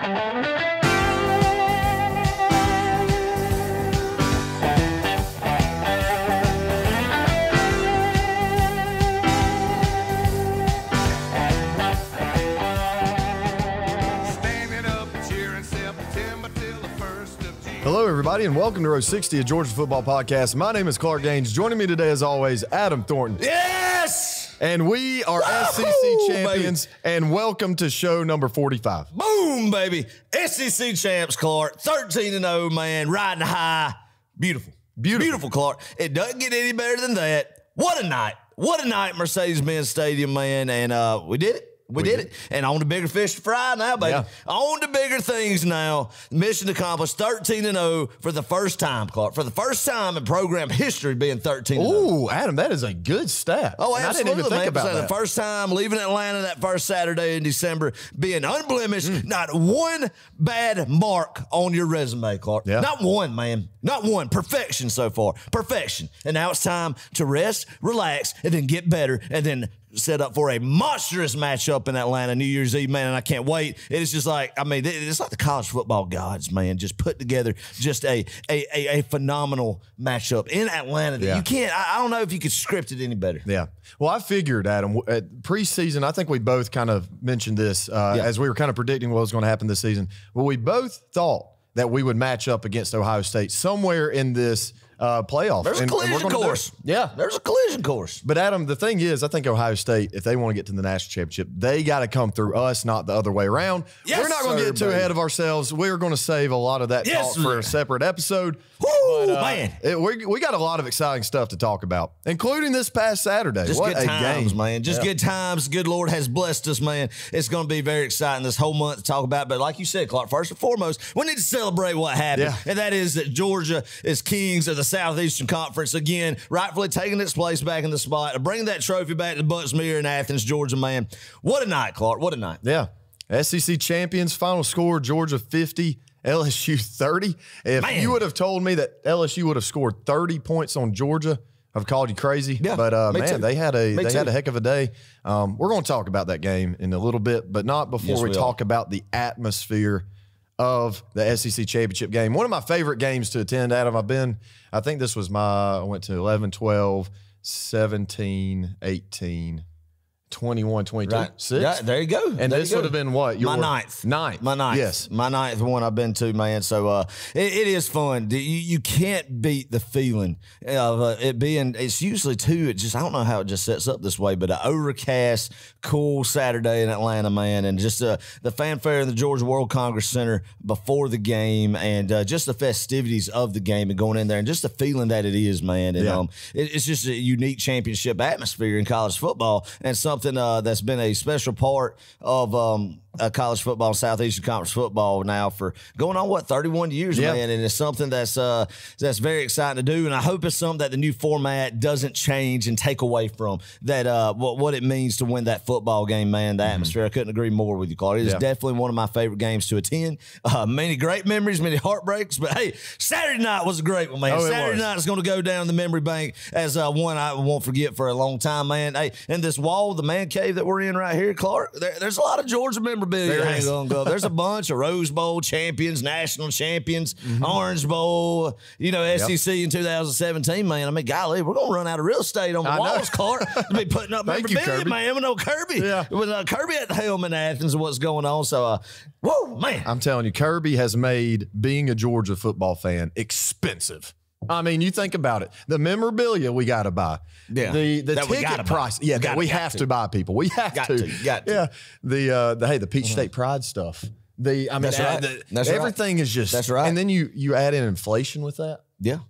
Hello, everybody, and welcome to Row 60, a Georgia football podcast. My name is Clark Gaines. Joining me today, as always, Adam Thornton. Yes! And we are SEC champions, baby. And welcome to show number 45. Boom, baby. SEC champs, Clark. 13-0, man. Riding high. Beautiful. Beautiful, Clark. It doesn't get any better than that. What a night. What a night, Mercedes-Benz Stadium, man. And we did it. We did it. And on to bigger fish to fry now, baby. Yeah. On to bigger things now. Mission accomplished. 13-0 for the first time, Clark. For the first time in program history being 13-0. Ooh, Adam, that is a good stat. Oh, absolutely. I didn't even think about that. The first time leaving Atlanta that first Saturday in December, being unblemished, not one bad mark on your resume, Clark. Yeah. Not one, man. Not one. Perfection so far. Perfection. And now it's time to rest, relax, and then get better, and then set up for a monstrous matchup in Atlanta New Year's Eve, man, and I can't wait. It's just like, I mean, it's like the college football gods, man, just put together just a phenomenal matchup in Atlanta that you can't, I don't know if you could script it any better. Yeah. Well, I figured, Adam, at preseason, I think we both kind of mentioned this as we were kind of predicting what was going to happen this season. Well, we both thought that we would match up against Ohio State somewhere in this playoff. There's a collision course. Yeah. There's a collision course. But, Adam, the thing is, I think Ohio State, if they want to get to the national championship, they got to come through us, not the other way around. Yes, we're not going to get too ahead of ourselves. We're going to save a lot of that talk for a separate episode. Woo, man. We got a lot of exciting stuff to talk about, including this past Saturday. Just what good a times, game. man. Just good times. Good Lord has blessed us, man. It's going to be very exciting this whole month to talk about. But like you said, Clark, first and foremost, we need to celebrate what happened. Yeah. And that is that Georgia is kings of the Southeastern Conference again, rightfully taking its place back in the spot, bringing that trophy back to Bucksmere in Athens, Georgia, man. What a night, Clark. What a night. Yeah. SEC champions, final score, Georgia 50, LSU 30. If you would have told me that LSU would have scored 30 points on Georgia, I've called you crazy. Yeah, but man, they had a heck of a day. We're going to talk about that game in a little bit, but not before we talk about the atmosphere of the SEC championship game. One of my favorite games to attend, Adam. I think this was I went to 11, 12, 17, 18, 21, 22, right. 6. Yeah, there you go. And this would have been what? My ninth. Ninth. My ninth. Yes. My ninth one I've been to, man. So it is fun. You can't beat the feeling of it being, it's usually too, I don't know how it just sets up this way, but an overcast, cool Saturday in Atlanta, man. And just the fanfare in the Georgia World Congress Center before the game, and just the festivities of the game and going in there and just the feeling that it is, man. And it's just a unique championship atmosphere in college football, and something that's been a special part of college football, Southeastern Conference football now for going on, 31 years, man. And it's something that's very exciting to do. And I hope it's something that the new format doesn't change and take away from that, what it means to win that football game, man, the atmosphere. I couldn't agree more with you, Clark. It is definitely one of my favorite games to attend. Many great memories, many heartbreaks, but hey, Saturday night was a great one, man. Saturday night is going to go down in the memory bank as one I won't forget for a long time, man. Hey, and this wall, the man cave that we're in right here, Clark, there's a lot of Georgia memorabilia hanging on. There's a bunch of Rose Bowl champions, national champions, Orange Bowl, SEC in 2017, man. I mean, golly, we're going to run out of real estate on the walls, Clark, to be putting up memorabilia, man. With no Kirby. Yeah. With Kirby at the helm in Athens and what's going on. So, whoa, man. I'm telling you, Kirby has made being a Georgia football fan expensive. I mean, you think about it. The memorabilia we got to buy. Yeah. The ticket price. Yeah, that we have to buy, people. We have to. You got to. Yeah. The Peach State Pride stuff. That's right. Everything is just. That's right. And then you add in inflation with that. Yeah.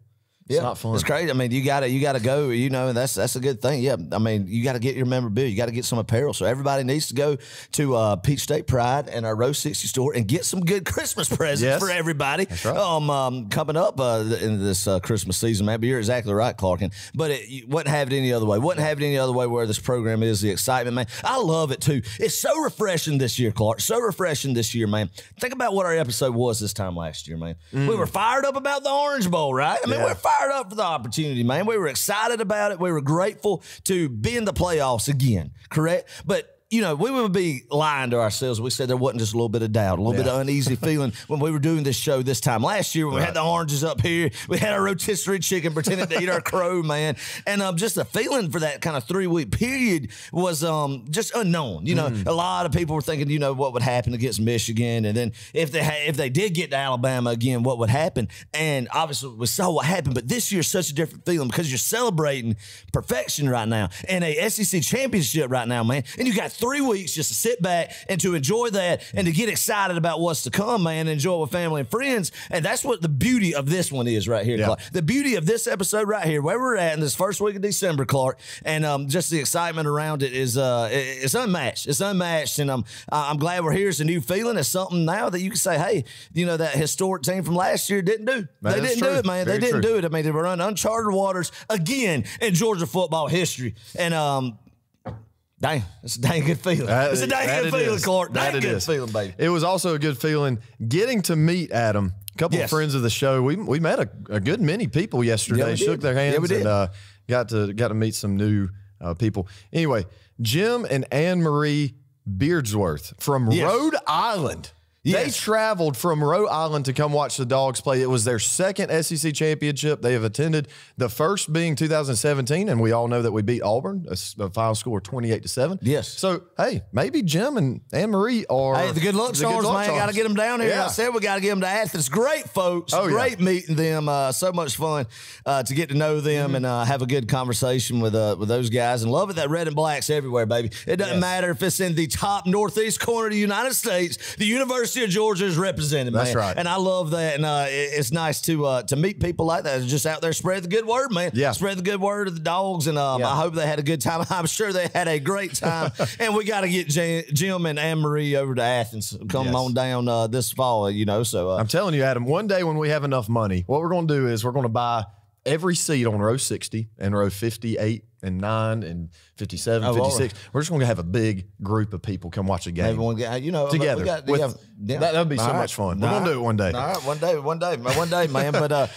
It's not fun. It's crazy. I mean, you gotta go, and that's a good thing. Yeah. I mean, you gotta get your memorabilia. You gotta get some apparel. So everybody needs to go to Peach State Pride and our Row 60 store and get some good Christmas presents for everybody. That's right. Coming up in this Christmas season, man. But you're exactly right, Clarkin. But you wouldn't have it any other way. Wouldn't have it any other way where this program is, the excitement, man. I love it too. It's so refreshing this year, Clark. So refreshing this year, man. Think about what our episode was this time last year, man. We were fired up about the Orange Bowl, right? I mean, we're fired up for the opportunity, man. We were excited about it. We were grateful to be in the playoffs again, correct? But we would be lying to ourselves. We said there wasn't just a little bit of doubt, a little bit of uneasy feeling when we were doing this show this time last year when we had the oranges up here. We had our rotisserie chicken pretending to eat our crow, man. And just the feeling for that kind of 3-week period was just unknown. A lot of people were thinking, what would happen against Michigan. And then if they did get to Alabama again, what would happen? And obviously we saw what happened. But this year's such a different feeling because you're celebrating perfection right now and a SEC championship right now, man. And you got 3 weeks just to sit back and to enjoy that and to get excited about what's to come, man, and enjoy it with family and friends. And that's what the beauty of this one is right here, Clark. The beauty of this episode right here, where we're at in this first week of December, Clark, and just the excitement around it is it's unmatched. It's unmatched, and I'm glad we're here. It's a new feeling. It's something now that you can say, hey, that historic team from last year didn't do. They didn't do it, man. They didn't do it. I mean, they were on uncharted waters again in Georgia football history. And dang, it's a dang good feeling. It's a dang good feeling, Clark. Dang good feeling, baby. It was also a good feeling getting to meet Adam. A couple of friends of the show. We met a good many people yesterday. Shook their hands and got to meet some new people. Anyway, Jim and Anne Marie Beardsworth from Rhode Island. They traveled from Rhode Island to come watch the Dogs play. It was their second SEC championship they have attended, the first being 2017, and we all know that we beat Auburn, a final score 28-7. Yes. So, hey, maybe Jim and Anne-Marie are the good luck charms, man. Got to get them down here. I said we got to get them to Athens. Great folks. Great meeting them. So much fun to get to know them and have a good conversation with those guys. And love it that red and black's everywhere, baby. It doesn't matter if it's in the top northeast corner of the United States. The University of Georgia is represented, man. That's right. And I love that. And it's nice to meet people like that. Just out there spread the good word, man. Yeah. Spread the good word of the Dogs. And I hope they had a good time. I'm sure they had a great time. And we got to get Jim and Anne-Marie over to Athens. Come on down this fall, So I'm telling you, Adam, one day when we have enough money, what we're going to do is we're going to buy every seat on row 60 and row 58 and 9 and 57, 56. We're just going to have a big group of people come watch a game. Everyone, together. That would be so much fun. We're going to do it one day. All right, one day, man. But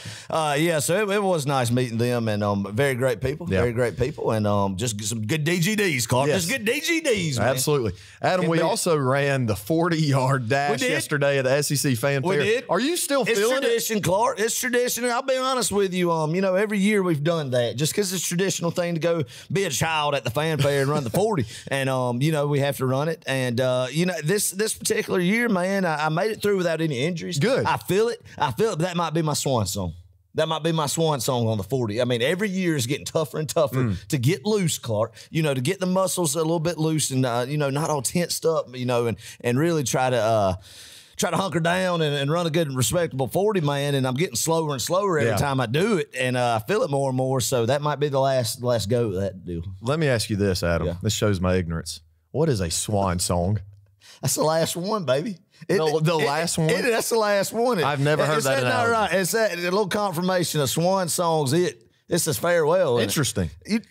so it was nice meeting them and very great people, very great people, and just some good DGDs, Clark. Just good DGDs, man. Absolutely. Adam, we also ran the 40-yard dash yesterday at the SEC Fan Fair. We did. Are you still feeling it? It's tradition, Clark. It's tradition. And I'll be honest with you. Every year we've done that just because it's a traditional thing to go be a child at the Fan Fair and run the 40. And, we have to run it. And, this particular year, man, I made it through without any injuries. Good. I feel it. That might be my swan song. That might be my swan song on the 40. I mean, every year is getting tougher and tougher to get loose, Clark. To get the muscles a little bit loose and, not all tensed up, and really try to hunker down and run a good and respectable 40, man. And I'm getting slower and slower every time I do it. And I feel it more and more. So that might be the last go of that deal. Let me ask you this, Adam. Yeah. This shows my ignorance. What is a swan song? That's the last one, baby. The last one? That's the last one. I've never heard that. Not right. It's that a little confirmation of swan songs. This is farewell. Interesting.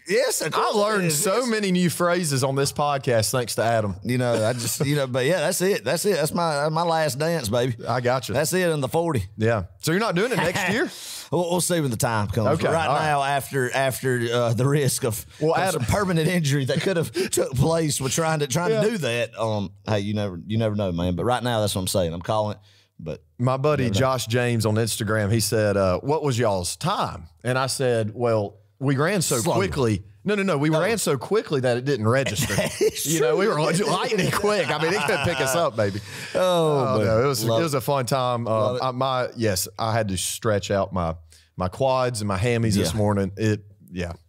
Yes, I learned so many new phrases on this podcast thanks to Adam. I just, but yeah, that's it. That's my last dance, baby. I got you. That's it in the 40. Yeah. So you're not doing it next year? We'll see when the time comes. Okay. Right now, after the risk of some permanent injury that could have took place with trying to do that. Hey, you never know, man. But right now, that's what I'm saying. I'm calling it. But my buddy Josh James on Instagram, he said, "What was y'all's time?" And I said, "Well, we ran so quickly." No. We ran so quickly that it didn't register. We were lightning quick. I mean, it couldn't pick us up, baby. No, it was a fun time. I had to stretch out my quads and my hammies this morning.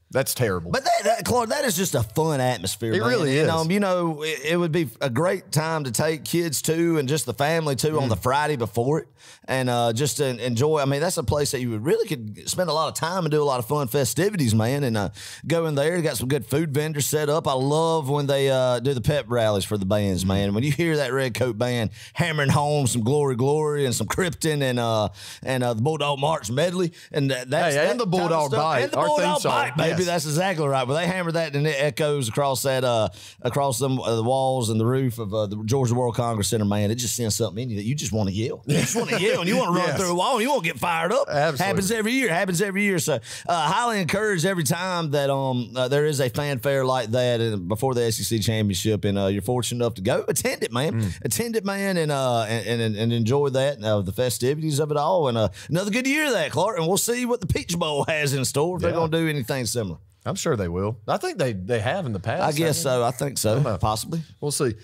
That's terrible. But Clark, that is just a fun atmosphere. It really is. It would be a great time to take kids to and just the family too on the Friday before it, and just to enjoy. I mean, that's a place that you would really could spend a lot of time and do a lot of fun festivities, man. And go in there, got some good food vendors set up. I love when they do the pep rallies for the bands, man. When you hear that Red Coat band hammering home some Glory Glory and some Krypton and the Bulldog March medley and the Bulldog Bite, and the Bulldog Bite, baby. That's exactly right. but they hammered that, and it echoes across that across the walls and the roof of the Georgia World Congress Center. Man, it just sends something in you that you just want to yell. You just want to yell, and you want to run through a wall, and you want to get fired up. Absolutely. Happens every year. So highly encouraged every time that there is a fanfare like that and before the SEC championship, and you're fortunate enough to go attend it, man. Attend it, man, and enjoy that, the festivities of it all, and another good year of that, Clark. And we'll see what the Peach Bowl has in store if they're going to do anything similar. I'm sure they will. I think they have in the past. I guess so. I think so. Possibly. We'll see.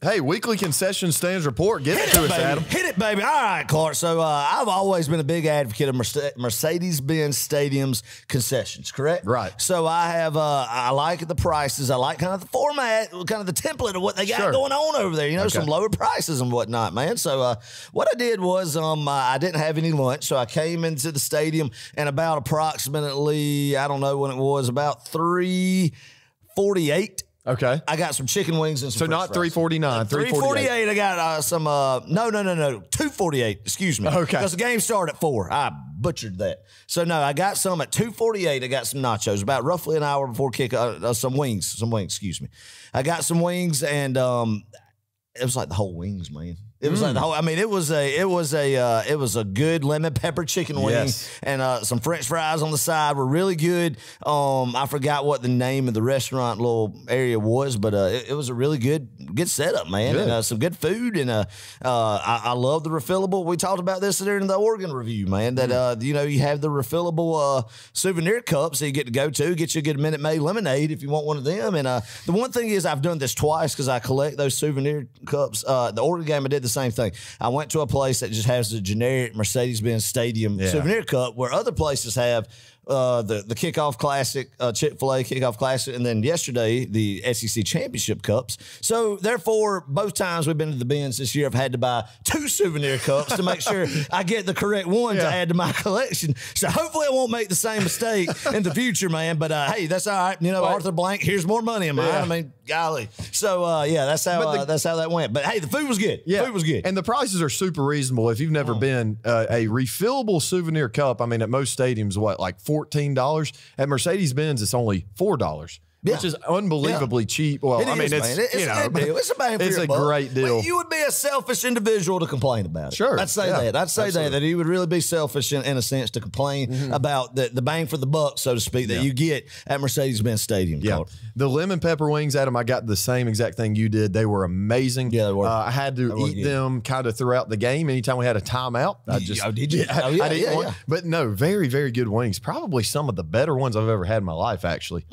Hey, weekly concession stands report. Give it to us, Adam. Hit it, baby. All right, Clark. So I've always been a big advocate of Mercedes-Benz Stadium's concessions, correct? Right. So I have, I like the prices. I like kind of the format, kind of the template of what they got going on over there. You know, some lower prices and whatnot, man. So what I did was I didn't have any lunch, so I came into the stadium and about approximately, I don't know when it was, about 3:48. Okay. I got some chicken wings and some So not 3:49, 3:48. I got some, no, 2:48. Excuse me. Okay. Because the game started at 4. I butchered that. So no, I got some at 2:48. I got some nachos about roughly an hour before kick. Some wings. Excuse me. I got some wings, and it was like the whole wings, man. It was like the whole. I mean, it was a good lemon pepper chicken wing and some French fries on the side were really good. I forgot what the name of the restaurant little area was, but it was a really good setup, man. Good. And some good food, and I love the refillable. We talked about this during the Oregon review, man. That you have the refillable souvenir cups that you get to go to. Get you a good Minute Maid lemonade if you want one of them. And the one thing is, I've done this twice because I collect those souvenir cups. The Oregon game, I did the same thing. I went to a place that just has the generic Mercedes-Benz Stadium souvenir cup, where other places have the Kickoff Classic, Chick-fil-A Kickoff Classic, and then yesterday the SEC Championship Cups. So therefore, both times we've been to the bins this year, I've had to buy 2 souvenir cups to make sure I get the correct one to add to my collection. So hopefully I won't make the same mistake in the future, man. But hey, that's all right. You know, Arthur Blank, here's more money in mine. I mean, golly. So that's how that went. But hey, the food was good. Food was good, and the prices are super reasonable. If you've never been, a refillable souvenir cup, I mean, at most stadiums, what, like $14? At Mercedes-Benz, it's only $4. Which is unbelievably cheap. Well, I mean, it's a deal. It's a bang for your buck. It's a great deal. Well, you would be a selfish individual to complain about it. Sure. I'd say that. I'd say that you would really be selfish in a sense to complain about the bang for the buck, so to speak, that you get at Mercedes-Benz Stadium. Yeah. The lemon pepper wings, Adam, I got the same exact thing you did. They were amazing. Yeah, they were. I had to eat them kind of throughout the game. Anytime we had a timeout, I just did you? I'd eat one. But no, very, very good wings. Probably some of the better ones I've ever had in my life, actually.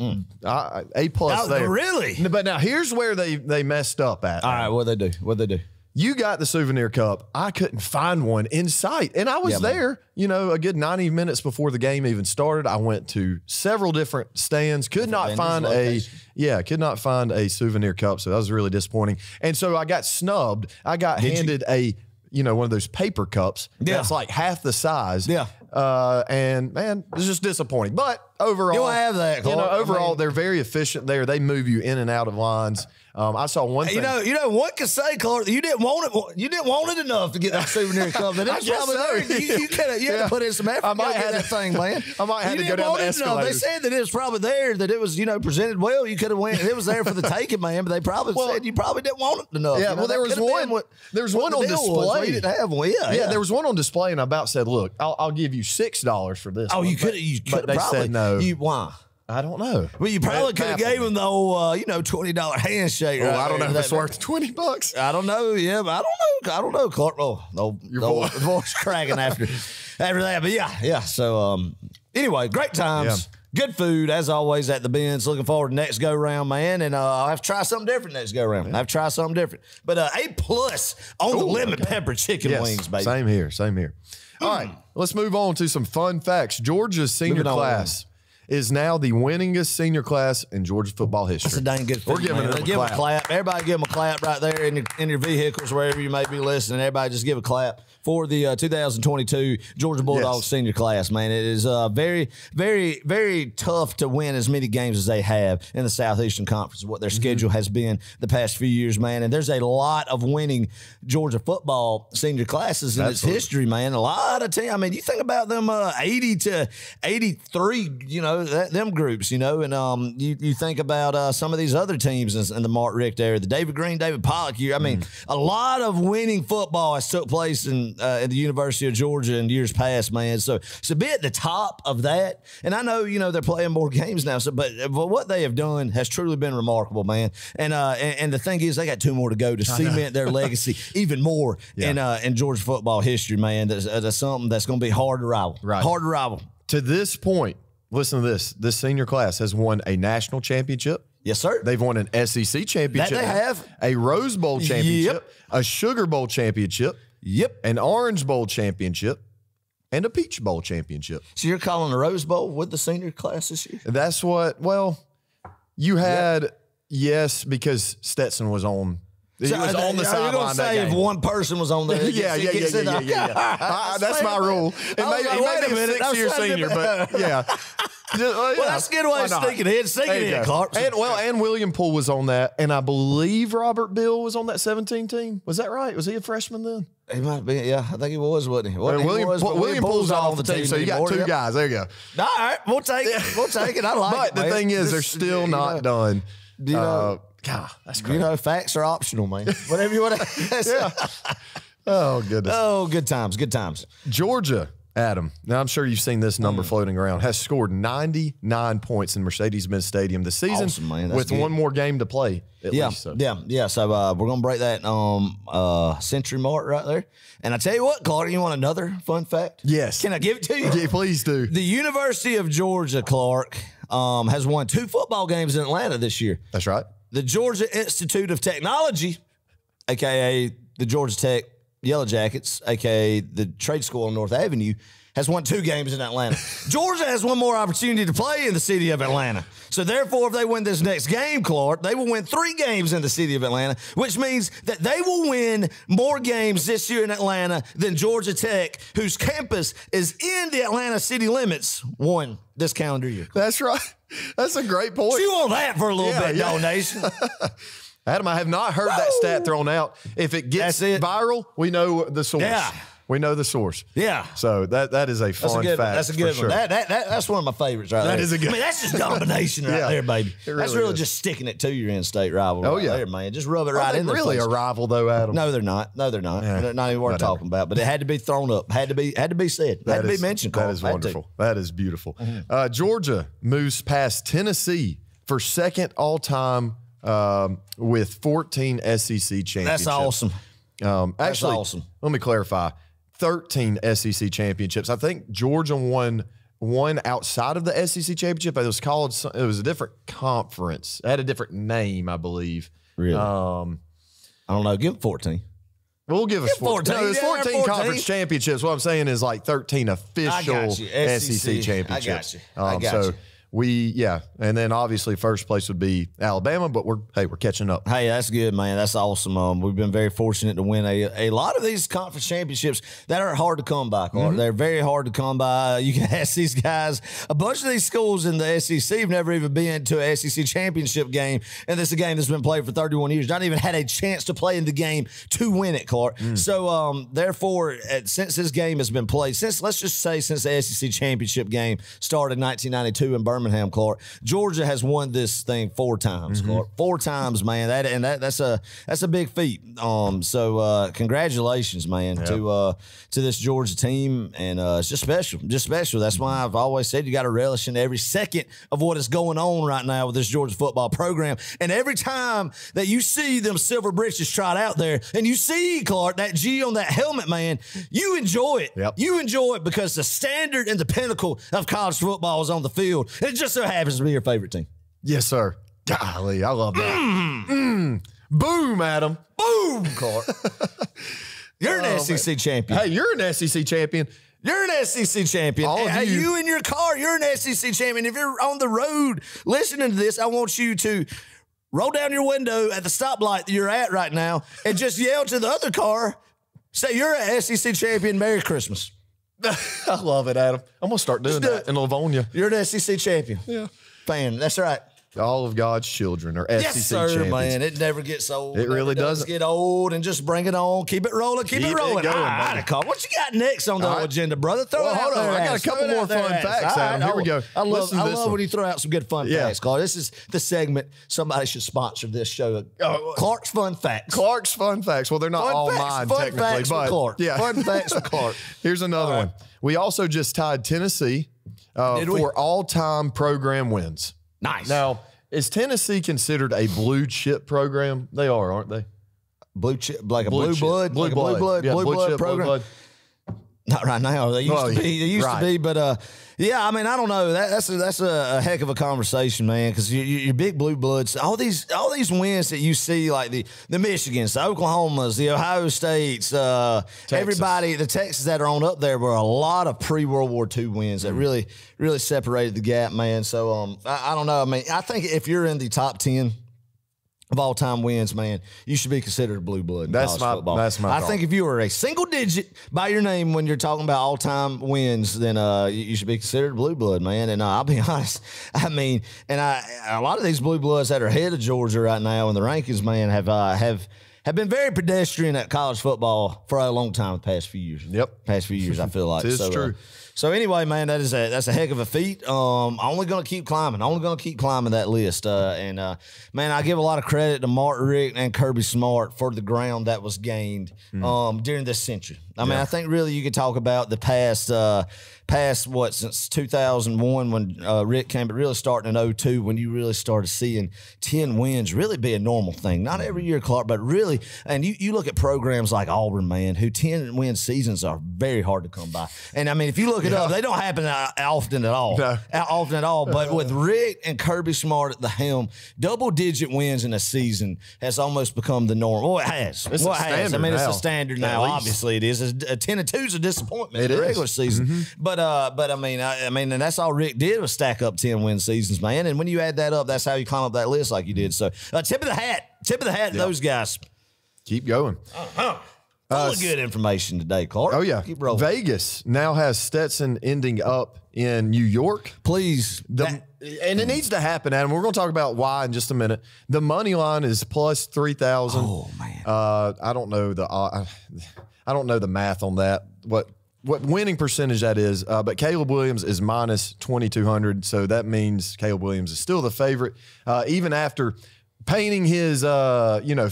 A+ there. Really? But now here's where they messed up at. All right, what'd they do? You got the souvenir cup. I couldn't find one in sight. And I was there, a good 90 minutes before the game even started. I went to several different stands, could not find a souvenir cup. So that was really disappointing. And so I got snubbed. I got handed one of those paper cups. That's like half the size. Yeah. And man, it's just disappointing. But overall, you'll have that. Overall, they're very efficient there. They move you in and out of lines. I saw one thing. One could say, Clark, you didn't want it. You didn't want it enough to get that souvenir cup. That was probably there. You had to put in some effort. I might have that thing, man. I might have to go down the escalator. They said that it was probably there. That it was, presented well. You could have went. It was there for the taking, man. But they probably said you probably didn't want it enough. Yeah. There was one. There was one on display. You didn't have one. Yeah. There was one on display, and I about said, "Look, I'll give you $6 for this." Oh, you could. But they said no. Why? I don't know. Well, you probably could have gave him the old, $20 handshake. Oh, I don't know if it's worth $20. I don't know. Yeah, but I don't know, Clark. Your voice cracking after that. But yeah. So anyway, great times. Yeah. Good food, as always, at the bins. Looking forward to next go-round, man. And I'll have to try something different next go-round. Yeah. I have to try something different. But A+ on the lemon pepper chicken wings, baby. Same here. All right, let's move on to some fun facts. Georgia's senior class is now the winningest senior class in Georgia football history. That's a dang good thing. We're giving them a clap. Everybody give them a clap right there in your vehicles, wherever you may be listening. Everybody just give a clap for the 2022 Georgia Bulldogs senior class, man. It is very, very, very tough to win as many games as they have in the Southeastern Conference, what their schedule has been the past few years, man. And there's a lot of winning Georgia football senior classes in its history, man. A lot of teams. I mean, you think about them 80 to 83, them groups, and you think about some of these other teams in the Mark Richt era, the David Green, David Pollock year. I mean, a lot of winning football has took place in the University of Georgia in years past, man. So be at the top of that. And I know, they're playing more games now, but what they have done has truly been remarkable, man. And the thing is, they got 2 more to go to cement their legacy even more in Georgia football history, man. That's something that's going to be hard to rival. Right. Hard to rival. To this point, listen to this. This senior class has won a national championship. Yes, sir. They've won an SEC championship. That they have. A Rose Bowl championship. A Sugar Bowl championship. Yep. An Orange Bowl championship. And a Peach Bowl championship. So you're calling the Rose Bowl with the senior class this year? That's what, you had, yes, because Stetson was on. He was on the sideline that game. If one person was on there. Yeah. That's my rule. It may be a 6-year senior, but yeah. Well, that's a good way of sneaking in, Clark. And William Poole was on that, and I believe Robert Bill was on that 17 team. Was that right? Was he a freshman then? He might be, yeah. I think he was, wasn't he? William Poole's off the team, so you got 2 guys. There you go. All right, we'll take it. We'll take it. I like it, But the thing is, they're still not done. God, that's crazy. Facts are optional, man. Whatever you want to. Yeah. Oh, goodness. Oh, good times, good times. Georgia, Adam, now I'm sure you've seen this number floating around, has scored 99 points in Mercedes-Benz Stadium this season. Awesome, man. With one more game to play, at least. So. Yeah. So we're going to break that century mark right there. And I tell you what, Clark, you want another fun fact? Yes. Can I give it to you? Yeah, please do. The University of Georgia, Clark, has won 2 football games in Atlanta this year. That's right. The Georgia Institute of Technology, a.k.a. the Georgia Tech Yellow Jackets, a.k.a. the trade school on North Avenue, has won 2 games in Atlanta. Georgia has one more opportunity to play in the city of Atlanta. So, therefore, if they win this next game, Clark, they will win 3 games in the city of Atlanta, which means that they will win more games this year in Atlanta than Georgia Tech, whose campus is in the Atlanta city limits, won this calendar year. That's right. That's a great point. So you want that for a little bit, donation. Adam, I have not heard that stat thrown out. If it gets viral, we know the source. Yeah. We know the source. Yeah. So that is a fun fact. That's a good one. Sure. That's one of my favorites right there. That is a good. I mean, that's just domination right there, baby. That's really is. Just sticking it to your in-state rival. Oh, right there, man. Just rub it right in there. Really a rival, though, Adam? No, they're not. Yeah. They're not even worth talking about. But it had to be thrown up. Had to be said. Had to be mentioned. That is wonderful. That is beautiful. Mm-hmm. Georgia moves past Tennessee for second all-time with 14 SEC championships. That's awesome. That's awesome. Let me clarify. 13 SEC championships. I think Georgia won one outside of the SEC championship. It was a different conference. It had a different name, I believe. Really? I don't know. Give it 14. We'll give us 14. No, there's 14 conference championships. What I'm saying is like 13 official SEC championships. I got you. And then obviously first place would be Alabama, but we're catching up. Hey, that's good, man. That's awesome. We've been very fortunate to win a lot of these conference championships that are hard to come by. Mm-hmm. They're very hard to come by. You can ask these guys. A bunch of these schools in the SEC have never even been to an SEC championship game, and this is a game that's been played for 31 years. Not even had a chance to play in the game to win it, Clark. So, therefore, since this game has been played, let's just say since the SEC championship game started in 1992 in Birmingham, Clark, Georgia has won this thing 4 times, Clark. 4 times, man. That's a big feat. So congratulations, man, to this Georgia team, and it's just special, That's why I've always said you got to relish in every second of what is going on right now with this Georgia football program. And every time that you see them silver britches trot out there, and you see, Clark, that G on that helmet, man, you enjoy it. Yep. You enjoy it because the standard and the pinnacle of college football is on the field. It just so happens to be your favorite team. Yes, sir. Golly, I love that. Boom, Adam. Boom, Clark. You're an SEC champion. Hey, you're an SEC champion. You're an SEC champion. All of you. You in your car, you're an SEC champion. If you're on the road listening to this, I want you to roll down your window at the stoplight that you're at right now and just yell to the other car, say, you're an SEC champion. Merry Christmas. I love it, Adam. I'm going to start doing that in Livonia. You're an SEC champion. Yeah. Fan. That's right. All of God's children are SEC champions. Man. It never gets old. It really doesn't get old, and just bring it on. Keep it rolling. Keep it rolling. Going, all right, Carl. What you got next on the agenda, brother? Throw it out there. I got a couple more fun facts, Adam. Here we go. I love when you throw out some good fun facts, Carl. This is the segment. Somebody should sponsor this show. Clark's Fun Facts. Clark's Fun Facts. Well, they're not all mine, technically. Fun facts but with Clark. Yeah. Fun facts with Clark. Here's another one. We also just tied Tennessee for all-time program wins. Nice. Now, is Tennessee considered a blue chip program? They are, aren't they? Blue chip, like a blue blood blue blood program. Blue blood. Not right now. They used to be. They used to be, but yeah. I mean, I don't know. That's a heck of a conversation, man. Because you big blue bloods, all these wins that you see, like the Michigans, the Oklahomas, the Ohio States, everybody, the Texas that are on up there were a lot of pre-World War II wins that really separated the gap, man. So I don't know. I mean, I think if you're in the top 10 of all-time wins, man, you should be considered a blue blood in college football. That's my I think if you were a single digit by your name when you're talking about all-time wins, then you should be considered a blue blood, man. And I'll be honest, I mean, and a lot of these blue bloods that are ahead of Georgia right now in the rankings, man, have been very pedestrian at college football for a long time the past few years. Yep. Past few years, I feel like. It's true. So anyway, man, that's a heck of a feat. Only going to keep climbing. Only going to keep climbing that list. Man, I give a lot of credit to Mark Richt and Kirby Smart for the ground that was gained during this century. I mean, I think really you could talk about the past since 2001 when Rick came, but really starting in 2002 when you really started seeing 10 wins really be a normal thing. Not every year, Clark, but really, and you look at programs like Auburn, man, who 10-win seasons are very hard to come by. And I mean, if you look it up, they don't happen often at all. No. Often at all. But with Rick and Kirby Smart at the helm, double-digit wins in a season has almost become the norm. Well, it has. It's a standard. I mean, it's a standard now. Obviously, it is. A 10-2 is a disappointment in the regular season. But I mean, and that's all Rick did was stack up 10-win seasons, man. And when you add that up, that's how you climb up that list like you did. So, tip of the hat to those guys. Keep going. Full of good information today, Clark. Oh, yeah. Keep rolling. Vegas now has Stetson ending up in New York. Please. And it needs to happen, Adam. We're going to talk about why in just a minute. The money line is plus 3,000. Oh, man. I don't know the math on that. What winning percentage that is, but Caleb Williams is minus 2,200, so that means Caleb Williams is still the favorite, even after painting his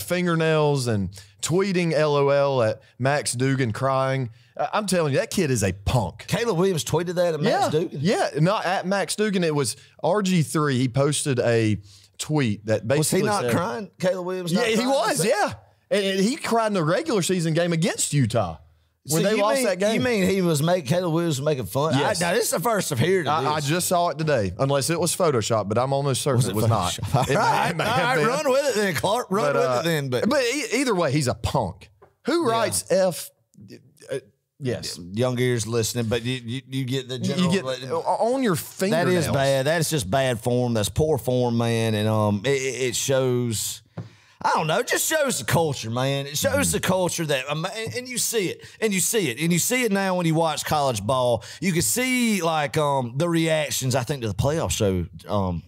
fingernails and tweeting LOL at Max Dugan crying. I'm telling you, that kid is a punk. Caleb Williams tweeted that at Max Dugan? Yeah, not at Max Dugan. It was RG3. He posted a tweet that basically was he not crying? Caleb Williams not crying? He was, yeah. And he cried in the regular season game against Utah. When they lost that game. You mean Caleb Williams was making fun? Yes. Now, this is the first I've heard of this. I just saw it today, unless it was Photoshop, but I'm almost certain it was not. All right, run with it then, Clark. Run with it then. But either way, he's a punk. Who writes F? Yes. Young ears listening, but you get the general. You get on your fingernails. That is bad. That is just bad form. That's poor form, man. And it shows... I don't know. It just shows the culture, man. It shows the culture that, and you see it, and you see it, and you see it now when you watch college ball. You can see like the reactions. I think to the playoff show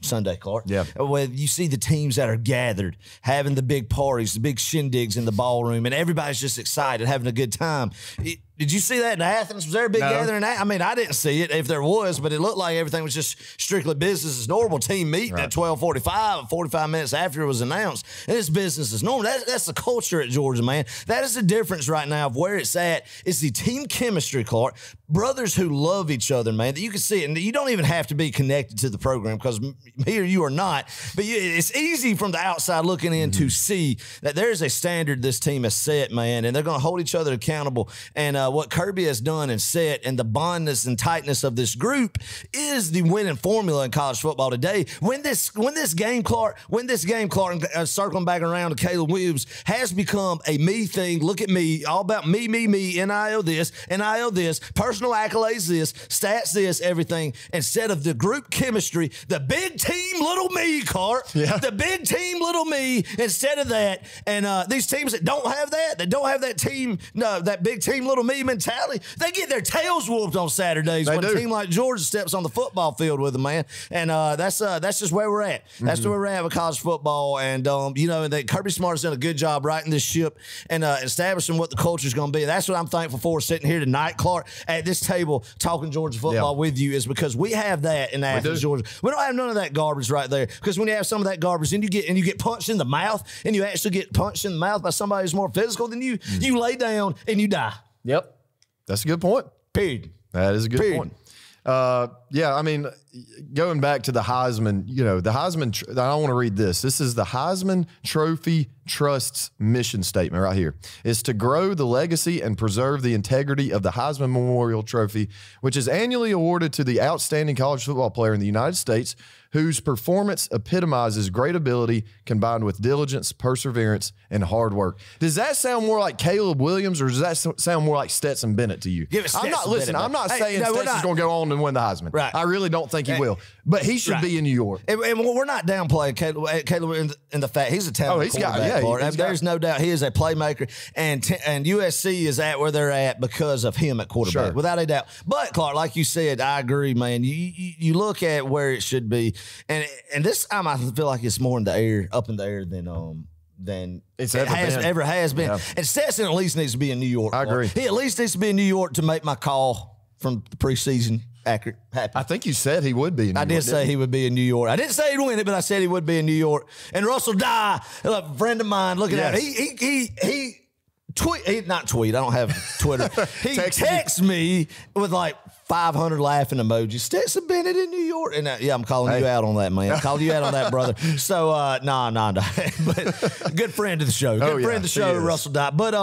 Sunday, Clark. Yeah, where you see the teams that are gathered, having the big parties, the big shindigs in the ballroom, and everybody's just excited, having a good time. Did you see that in Athens? Was there a big gathering? I mean, I didn't see it if there was, but it looked like everything was just strictly business as normal. Team meeting at 12:45, 45 minutes after it was announced. And it's business as normal. That's the culture at Georgia, man. That is the difference right now of where it's at. It's the team chemistry, Clark. Brothers who love each other, man. You can see it. And you don't even have to be connected to the program because here you are not. But it's easy from the outside looking in to see that there's a standard this team has set, man, and they're going to hold each other accountable. And what Kirby has done and set and the bondness and tightness of this group is the winning formula in college football today. When this game, Clark, circling back around to Caleb Williams, has become a me thing. Look at me, all about me, NIL this, personal accolades this, stats this, everything, instead of the group chemistry, the big team, little me, Clark. Yeah. The big team, little me, instead of that. And these teams that don't have that team, no, that big team, little me, me mentality. They get their tails whooped on Saturdays when a team like Georgia steps on the football field with them, man. And that's just where we're at. That's where we're at with college football. And, you know, Kirby Smart's done a good job writing this ship and establishing what the culture is going to be. That's what I'm thankful for sitting here tonight, Clark, at this table talking Georgia football with you, is because we have that in Athens, Georgia. We don't have none of that garbage right there, because when you have some of that garbage and you get punched in the mouth, and you actually get punched in the mouth by somebody who's more physical than you, you lay down and you die. Yep. That's a good point. Period. That is a good point. Yeah, I mean, going back to the Heisman, you know, the Heisman, I don't want to read this. This is the Heisman Trophy Trust's mission statement right here. Is to grow the legacy and preserve the integrity of the Heisman Memorial Trophy, which is annually awarded to the outstanding college football player in the United States whose performance epitomizes great ability combined with diligence, perseverance, and hard work. Does that sound more like Caleb Williams, or does that sound more like Stetson Bennett to you? I'm not saying Stetson's going to go on and win the Heisman. Right. I really don't think he will. But he should be in New York. And we're not downplaying Caleb in the fact he's a talented quarterback. There's no doubt he is a playmaker, and USC is at where they're at because of him at quarterback, without a doubt. But Clark, like you said, I agree, man. You look at where it should be, and this time I feel like it's more in the air, up in the air than it ever has been. Yeah. And Stetson at least needs to be in New York. I agree. He at least needs to be in New York to make my call from the preseason accurate. Happy. I think you said he would be in New York. I did say he would be in New York. I didn't say he'd win it, but I said he would be in New York. And Russell Dye, a friend of mine, looking at him, he not tweet. I don't have Twitter. He texts me with like 500 laughing emojis. Stetson Bennett in New York. And I'm calling you out on that, man. I'm calling you out on that, brother. So, nah. But good friend of the show. Good friend of the show, Russell Dye. But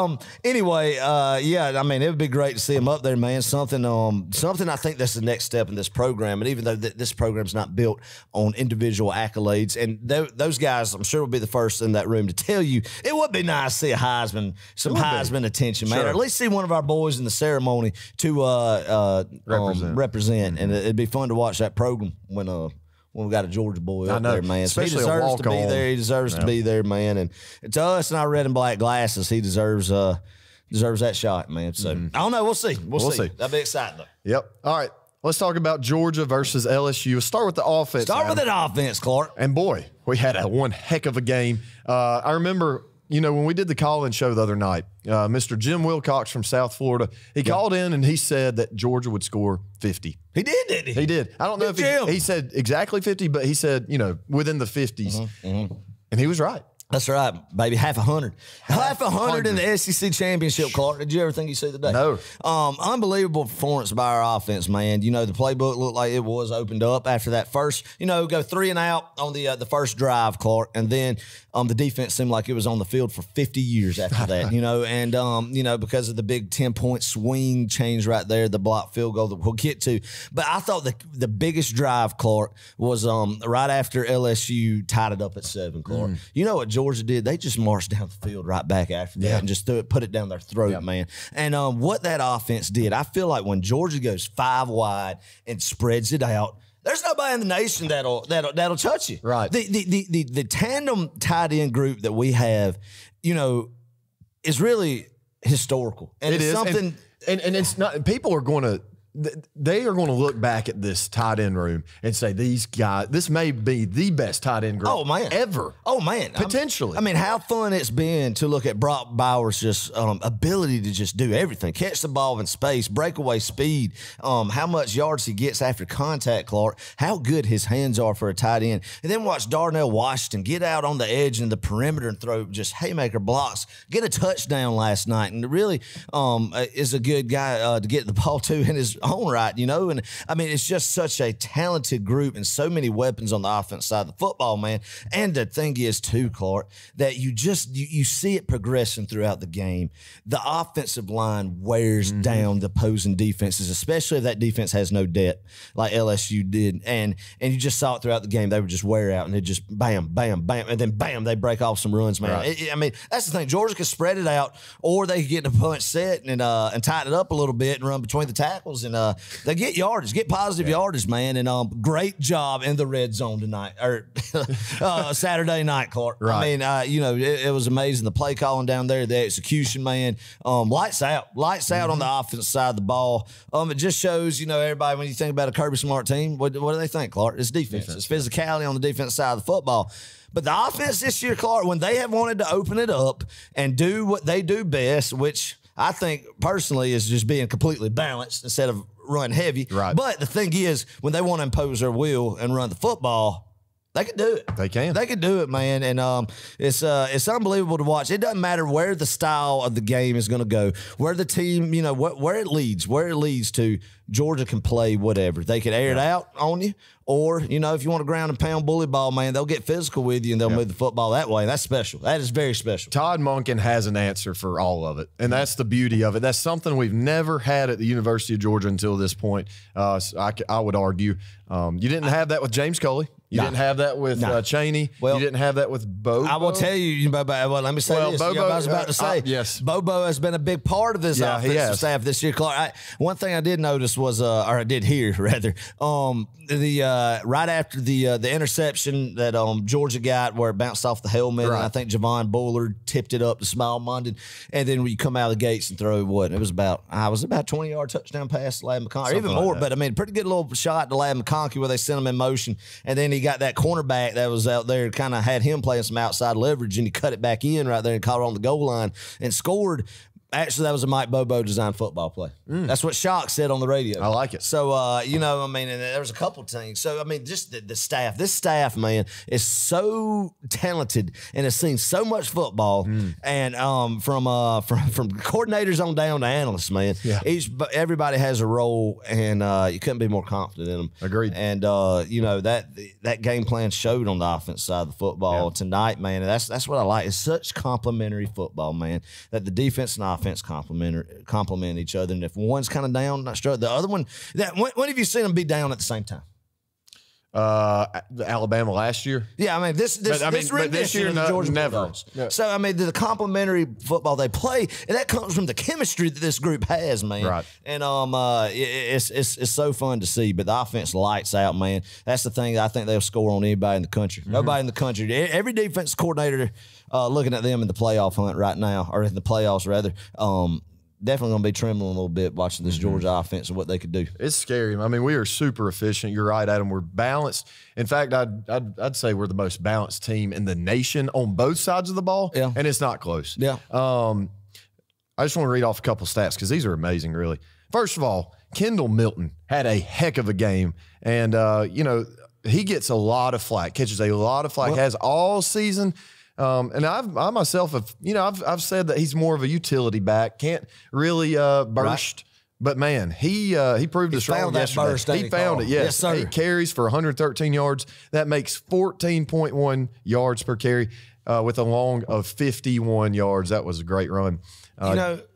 anyway, I mean, it would be great to see him up there, man. Something I think that's the next step in this program. And even though this program's not built on individual accolades, and those guys, I'm sure, will be the first in that room to tell you, it would be nice to see a Heisman, Heisman attention, man. Or at least see one of our boys in the ceremony to represent. And it'd be fun to watch that program when we got a Georgia boy up there, man. Especially he deserves to be there. He deserves to be there, man. And to us in our red and black glasses, he deserves that shot, man. So I don't know. We'll see. We'll see. That'd be exciting, though. Yep. All right. Let's talk about Georgia versus LSU. Let's start with the offense. Start with that offense, Clark. And boy, we had one heck of a game. I remember, you know, when we did the call-in show the other night, Mr. Jim Wilcox from South Florida, he called in and he said that Georgia would score 50. He did, didn't he? He did. I don't know if he said exactly 50, but he said, you know, within the 50s. And he was right. That's right, baby. Half 100. Half 100 in the SEC championship, Clark. Did you ever think you see the day? No. Unbelievable performance by our offense, man. You know, the playbook looked like it was opened up after that first, go 3 and out on the first drive, Clark. And then the defense seemed like it was on the field for 50 years after that, and, because of the big 10-point swing change right there, the block field goal that we'll get to. But I thought the biggest drive, Clark, was right after LSU tied it up at 7, Clark. You know what Georgia did? They just marched down the field right back after that and just put it down their throat, man. And what that offense did, I feel like when Georgia goes 5 wide and spreads it out, there's nobody in the nation that'll touch you. Right. The tandem tight end group that we have, is really historical. And it's something. And it's not. People are going to. They are going to look back at this tight end room and say, these guys, this may be the best tight end group ever. Oh, man. Potentially. I mean, how fun it's been to look at Brock Bowers' just ability to just do everything. Catch the ball in space, breakaway speed, how much yards he gets after contact, Clark, how good his hands are for a tight end. And then watch Darnell Washington get out on the edge and the perimeter and throw just haymaker blocks, get a touchdown last night. And really is a good guy to get the ball to in his own right, and I mean, it's just such a talented group and so many weapons on the offense side of the football, man. And the thing is too, Clark, that you see it progressing throughout the game. The offensive line wears down the opposing defenses, especially if that defense has no depth like LSU did. And you just saw it throughout the game. They would just wear out and it just bam, bam, bam, and then bam, they break off some runs, man. Right. I mean, that's the thing. Georgia could spread it out, or they could get in a punch set and tighten it up a little bit and run between the tackles and they get yardage, get positive yardage, man. And great job in the red zone tonight, or Saturday night, Clark. Right. I mean, it was amazing. The play calling down there, the execution, man. Lights out on the offensive side of the ball. It just shows, everybody, when you think about a Kirby Smart team, what do they think, Clark? It's defense. It's physicality on the defense side of the football. But the offense this year, Clark, when they have wanted to open it up and do what they do best, which I think personally is just being completely balanced instead of run heavy. Right. But the thing is, when they want to impose their will and run the football, they can do it. They can. They can do it, man. And it's unbelievable to watch. It doesn't matter where the style of the game is going to go, where the team, where it leads to. Georgia can play whatever. They can air it out on you, or, if you want to ground and pound bully ball, man, they'll get physical with you and they'll move the football that way. That's special. That is very special. Todd Monken has an answer for all of it, and that's the beauty of it. That's something we've never had at the University of Georgia until this point. So I would argue you didn't have that with James Coley. You didn't have that with Chaney. Well, you didn't have that with Bobo. I will tell you, well, let me say this. Bobo, I was about to say, yes. Bobo has been a big part of this offensive staff this year. Clark, one thing I did notice was, or I did hear rather, right after the interception that Georgia got where it bounced off the helmet, and I think Javon Bullard tipped it up to Smile Munden, and then when you come out of the gates and throw it was about 20-yard touchdown pass to Ladd McConkey, or even more. But I mean, pretty good little shot to Ladd McConkey where they sent him in motion, and then he got that cornerback that was out there, kind of had him playing some outside leverage, and he cut it back in right there and caught it on the goal line and scored. Actually, that was a Mike Bobo designed football play. That's what Shock said on the radio. I like it. So, and there was a couple of things. So, just the staff. This staff, man, is so talented and has seen so much football. And from coordinators on down to analysts, man, everybody has a role, and you couldn't be more confident in them. Agreed. And that game plan showed on the offense side of the football tonight, man. And that's what I like. It's such complementary football, man, that the defense and offense complement each other, and if one's kind of down, not struck, the other one. When have you seen them be down at the same time? Alabama last year. Yeah, this year, the Georgia never. Yeah. So the complementary football they play, and that comes from the chemistry that this group has, man. Right. And it's so fun to see. But the offense lights out, man. That's the thing. I think they'll score on anybody in the country. Nobody in the country. Every defense coordinator looking at them in the playoff hunt right now, or in the playoffs rather. Definitely going to be trembling a little bit watching this Georgia offense and what they could do. It's scary. We are super efficient. You're right, Adam. We're balanced. In fact, I'd say we're the most balanced team in the nation on both sides of the ball, and it's not close. Yeah. I just want to read off a couple stats because these are amazing, really. First of all, Kendall Milton had a heck of a game, and he gets a lot of flack, catches a lot of flack, has all season. And I myself have, I've said that he's more of a utility back, can't really burst. Right. But man, he proved us wrong yesterday. He found it, yes. Sir. 8 carries for 113 yards. That makes 14.1 yards per carry with a long of 51 yards. That was a great run.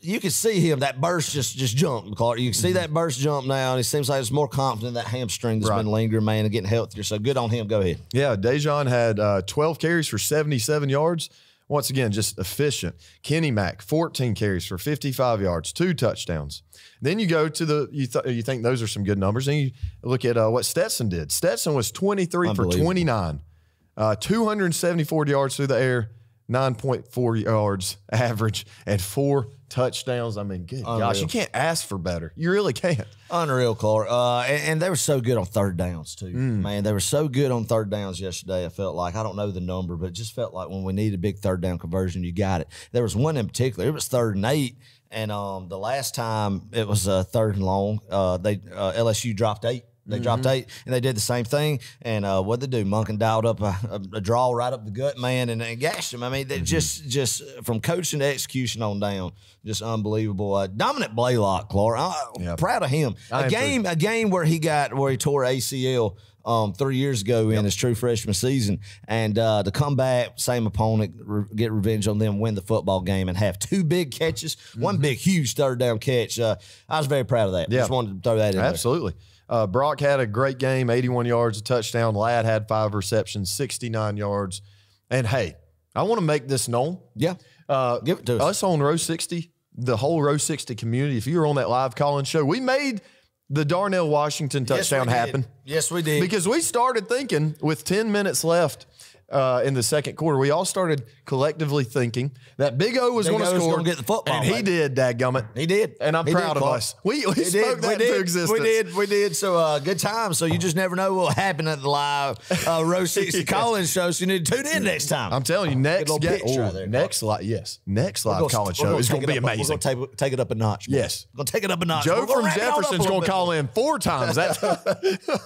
You can see him, that burst just jumped, Clark. You can see that burst jump now, and it seems like it's more confident in that hamstring that's been lingering, man, and getting healthier. So good on him. Go ahead. Yeah, Dejon had 12 carries for 77 yards. Once again, just efficient. Kenny Mack, 14 carries for 55 yards, 2 touchdowns. Then you go to you think those are some good numbers, and you look at what Stetson did. Stetson was 23 for 29, 274 yards through the air, 9.4 yards average, and 4 touchdowns. Good gosh, you can't ask for better. You really can't. Unreal, Clark. And they were so good on third downs, too. Man, they were so good on third downs yesterday, I felt like. I don't know the number, but it just felt like when we needed a big third down conversion, you got it. There was one in particular. It was 3rd and 8, and the last time it was 3rd and long, LSU dropped 8. They dropped 8, and they did the same thing. And what'd they do? Monken dialed up a draw right up the gut, man, and gashed him. They just from coaching to execution on down, just unbelievable. Dominic Blaylock, Clark, proud of him. A game where he tore ACL 3 years ago in his true freshman season, and to come back, same opponent, get revenge on them, win the football game, and have 2 big catches, one big, huge third down catch. I was very proud of that. Just wanted to throw that in there. Absolutely. Brock had a great game, 81 yards, a touchdown. Ladd had 5 receptions, 69 yards. And, hey, I want to make this known. Yeah. Give it to us. Us on Row 60, the whole Row 60 community, if you were on that live call-in show, we made the Darnell Washington touchdown happened. Yes, we did. Because we started thinking with 10 minutes left in the second quarter, we all started collectively thinking that Big O was going to score. Get the football, and he did, dadgummit. He did. And I'm proud of us. We spoke that into existence. We did. So good time. So you just never know what will happen at the live Row 60 call-in show. So you need to tune in next time. I'm telling you, next live call-in show is going to be amazing. We're going to take it up a notch. Boy. Yes. We're going to take it up a notch. Joe from Jefferson's going to call in 4 times. I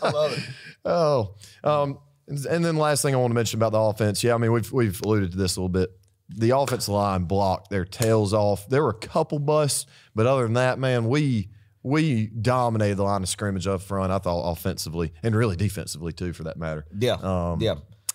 love it. And then last thing I want to mention about the offense. Yeah, I mean, we've alluded to this a little bit. The offensive line blocked their tails off. There were a couple busts, but other than that, man, we dominated the line of scrimmage up front, I thought, offensively and really defensively too, for that matter.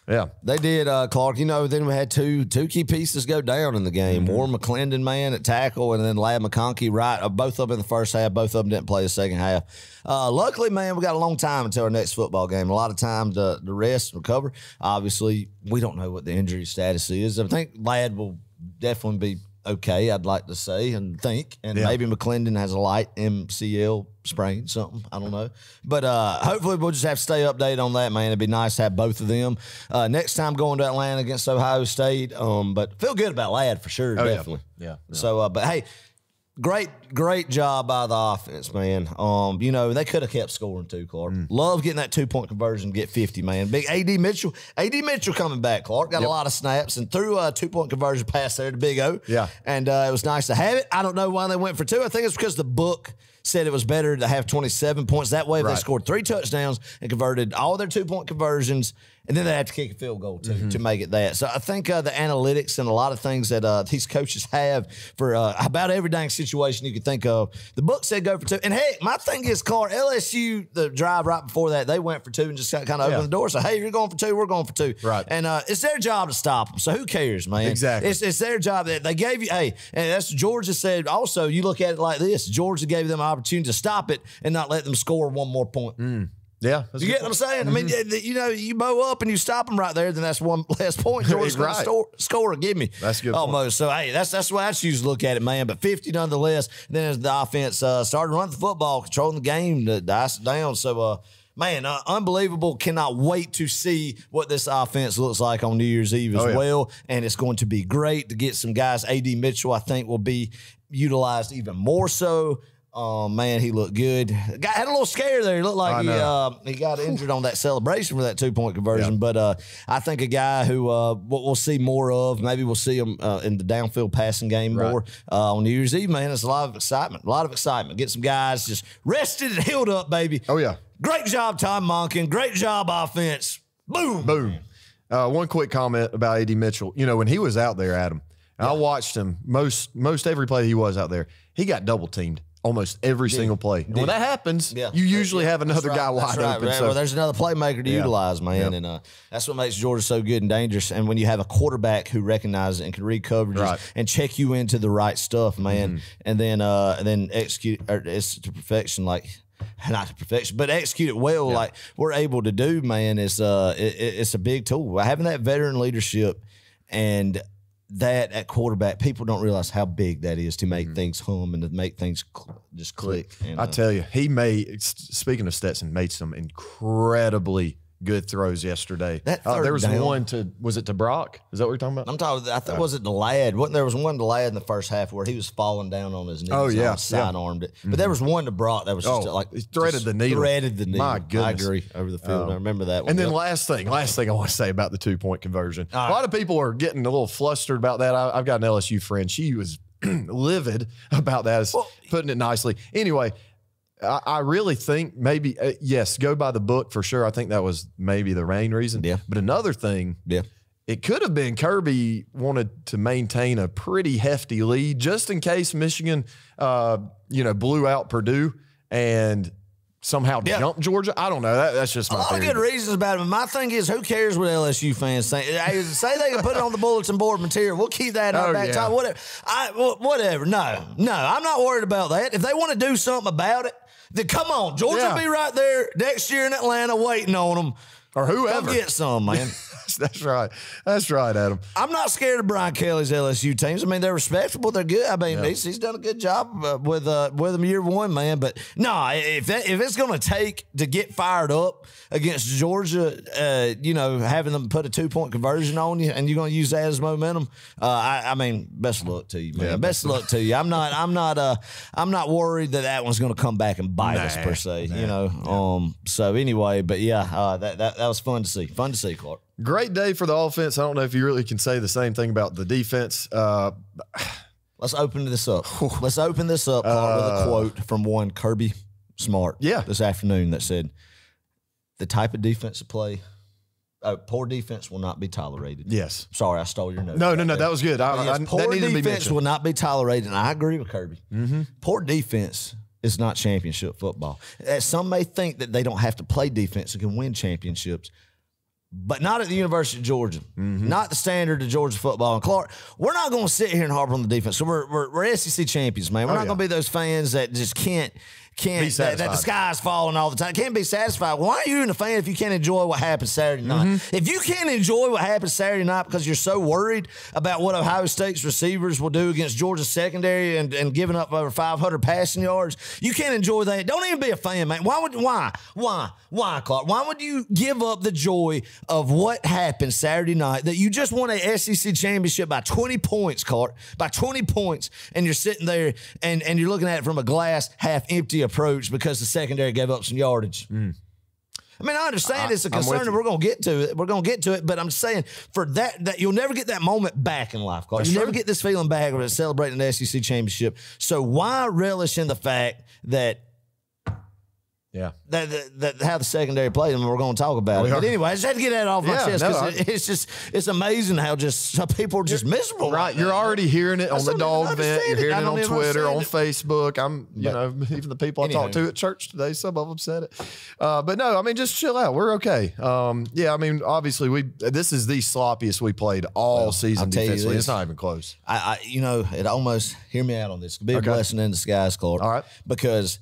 Yeah, they did, Clark. You know, then we had two key pieces go down in the game. Warren McClendon, man, at tackle, and then Ladd McConkey, right. Both of them in the first half. Both of them didn't play the second half. Luckily, man, we got a long time until our next football game. A lot of time to rest and recover. Obviously, we don't know what the injury status is. I think Ladd will definitely be okay, I'd like to say and think. And maybe McClendon has a light MCL sprain, something. I don't know. But hopefully we'll just have to stay updated on that, man. It'd be nice to have both of them. Next time going to Atlanta against Ohio State. But feel good about Ladd for sure, definitely. Yeah. So, but hey, great job by the offense, man. You know, they could have kept scoring too, Clark. Love getting that 2-point conversion, get 50, man. Big AD Mitchell coming back, Clark. Got a lot of snaps and threw a 2-point conversion pass there to Big O. Yeah. And it was nice to have it. I don't know why they went for 2. I think it's because the book said it was better to have 27 points. That way, if they scored 3 touchdowns and converted all their 2-point conversions, and then they had to kick a field goal to make it that. So I think the analytics and a lot of things that these coaches have for about every dang situation you could think of, the book said go for 2. And heck, my thing is, Clark, LSU, the drive right before that, they went for 2 and just kind of opened the door. So, hey, you're going for 2, we're going for 2. Right. And it's their job to stop them. So who cares, man? Exactly. It's their job. That they gave you, hey, and that's Georgia said also, you look at it like this, Georgia gave them an opportunity to stop it and not let them score 1 more point. Yeah. You get what I'm saying? I mean, you know, you bow up and you stop them right there, then that's 1 less point. Georgia's going to score. Give me. That's good. Almost. So, hey, that's the way I choose to look at it, man. But 50 nonetheless. And then as the offense started running the football, controlling the game, to ice it down. So, man, unbelievable. Cannot wait to see what this offense looks like on New Year's Eve as well. And it's going to be great to get some guys. AD Mitchell, I think, will be utilized even more so. Oh, man, he looked good. Guy had a little scare there. He looked like he got injured on that celebration for that 2-point conversion. But I think a guy who we'll see more of, maybe we'll see him in the downfield passing game more on New Year's Eve, man. It's a lot of excitement. Get some guys just rested and healed up, baby. Oh, yeah. Great job, Tom Monken. Great job, offense. Boom. Boom. One quick comment about A.D. Mitchell. You know, when he was out there, Adam, I watched him most every play he was out there, he got double-teamed. Almost every single play. And when that happens, you usually have another guy wide open. Right. So. Well, there's another playmaker to utilize, man. And that's what makes Georgia so good and dangerous. And when you have a quarterback who recognizes it and can read coverages and check you into the right stuff, man, and then execute it's to perfection, like not to perfection, but execute it well, like we're able to do, man, it's a big tool. Having that veteran leadership and that at quarterback, people don't realize how big that is to make things hum and to make things just click. And, I tell you, speaking of Stetson, made some incredibly good throws yesterday. There was one was it to Brock? Is that what you're talking about? I thought was it to Ladd? There was one to Ladd in the first half where he was falling down on his knees. Oh, yeah. Side-armed it. But there was one to Brock that was just like he threaded the needle. My goodness. I agree over the field. I remember that one. And then last thing I want to say about the 2-point conversion. A lot of people are getting a little flustered about that. I've got an LSU friend. She was livid about that, putting it nicely. Anyway, I really think maybe, yes, go by the book for sure. I think that was maybe the main reason. Yeah. But another thing, it could have been Kirby wanted to maintain a pretty hefty lead just in case Michigan, blew out Purdue and somehow jumped Georgia. I don't know. That's just my theory. A lot of good reasons about it. But my thing is, who cares what LSU fans think? Say they can put it on the bulletin board material. We'll keep that up back time. Whatever. No, I'm not worried about that. If they want to do something about it, then come on. Georgia will be right there next year in Atlanta waiting on them. or whoever. Come get some, man. That's right. That's right, Adam. I'm not scared of Brian Kelly's LSU teams. I mean, they're respectable. They're good. I mean, he's done a good job with them year one, man. But no, if it's going to take to get fired up against Georgia, having them put a 2-point conversion on you, and you're going to use that as momentum, I mean, best of luck to you, man. Best of luck to you. I'm not worried that one's going to come back and bite us per se. So anyway, but yeah, that was fun to see. Fun to see, Clark. Great day for the offense. I don't know if you really can say the same thing about the defense. Let's open this up. Let's open this up with a quote from one Kirby Smart this afternoon that said, the type of defensive play, poor defense will not be tolerated. Yes. Sorry, I stole your note. No, that was good. Poor defense will not be tolerated, and I agree with Kirby. Poor defense is not championship football. Some may think that they don't have to play defense and can win championships, but not at the University of Georgia. Not the standard of Georgia football. And Clark, we're not going to sit here and harp on the defense. So we're SEC champions, man. We're not going to be those fans that just can't that the sky's falling all the time. Can't be satisfied. Why are you in a fan if you can't enjoy what happens Saturday night? If you can't enjoy what happens Saturday night because you're so worried about what Ohio State's receivers will do against Georgia's secondary and giving up over 500 passing yards, you can't enjoy that. Don't even be a fan, man. Why, Clark? Why would you give up the joy of what happened Saturday night that you just won a SEC championship by 20 points, Clark, by 20 points, and you're sitting there and you're looking at it from a glass half empty approach because the secondary gave up some yardage. I mean, I understand it's a concern, and we're going to get to it. We're going to get to it, but I'm saying for that you'll never get that moment back in life, Clark. You never get this feeling back when it's celebrating the SEC championship. So why relish in the fact that that how the secondary played, and we're going to talk about it. But anyway, I just had to get that off my chest because it's amazing how just some people are just miserable. Right, you're already hearing it on the dog vent. You're hearing it on Twitter, on Facebook. Even the people I talked to at church today, some of them said it. But no, I mean, just chill out. We're okay. I mean, obviously this is the sloppiest we played all season defensively. It's not even close. It almost, hear me out on this. It could be a blessing in disguise, Clark. All right, because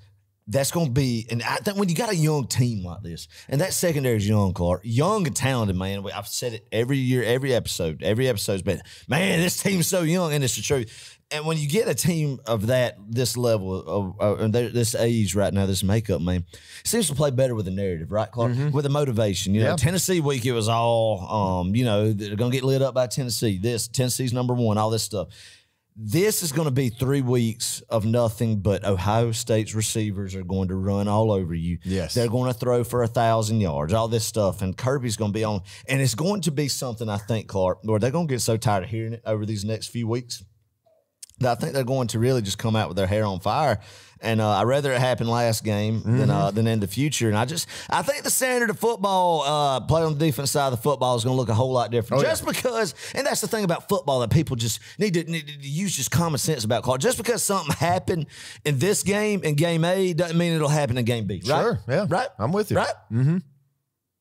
that's going to be, and I think when you got a young team like this, and that secondary is young, Clark, young and talented, man. I've said it every year, every episode's been, man, this team's so young, and it's the truth. And when you get a team of this level, of this age right now, this makeup, man, it seems to play better with the narrative, right, Clark? With the motivation. Tennessee week, it was all, they're going to get lit up by Tennessee. Tennessee's number one, all this stuff. This is going to be 3 weeks of nothing but Ohio State's receivers are going to run all over you. Yes. They're going to throw for 1,000 yards, all this stuff. And Kirby's going to be on. And it's going to be something, I think, Clark, where they're going to get so tired of hearing it over these next few weeks that I think they're going to really just come out with their hair on fire. And I'd rather it happen last game than in the future. And I think the standard of football, play on the defense side of the football, is going to look a whole lot different. Because, and that's the thing about football that people just need to use just common sense about, Clark. Just because something happened in this game, in game A, doesn't mean it'll happen in game B. Right? Sure, yeah. Right? I'm with you. Right?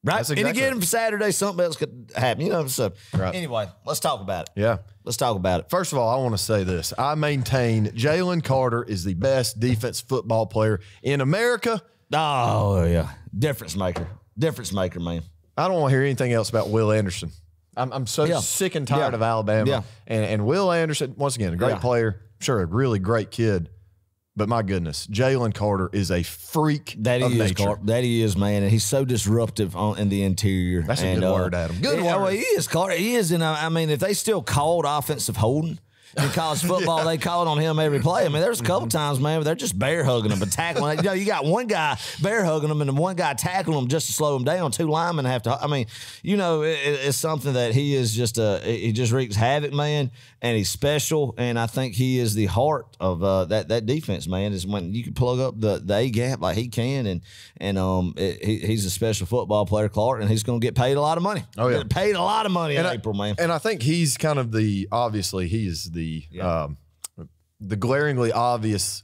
Right? Exactly. And again, Saturday, something else could happen. So anyway, let's talk about it. Yeah. Let's talk about it. First of all, I want to say this. I maintain Jalen Carter is the best defense football player in America. Oh, yeah. Difference maker, man. I don't want to hear anything else about Will Anderson. I'm so sick and tired of Alabama. Yeah. And Will Anderson, once again, a great player. Sure, a really great kid. But my goodness, Jalen Carter is a freak of nature. That he is, man. And he's so disruptive in the interior. That's a good word, Adam. Good word. Well, he is, Carter. He is. And I mean, if they still called offensive holding in college football, they called on him every play. I mean, there's a couple times, man, where they're just bear hugging him and tackling. You got one guy bear hugging him and then one guy tackling him just to slow him down. 2 linemen have to. I mean, it's something that he is just he just wreaks havoc, man, and he's special. And I think he is the heart of that defense, man. Is when you can plug up the A gap like he can, and he's a special football player, Clark, and he's going to get paid a lot of money. Oh yeah, paid a lot of money in April, man. And I think he's kind of obviously he is the glaringly obvious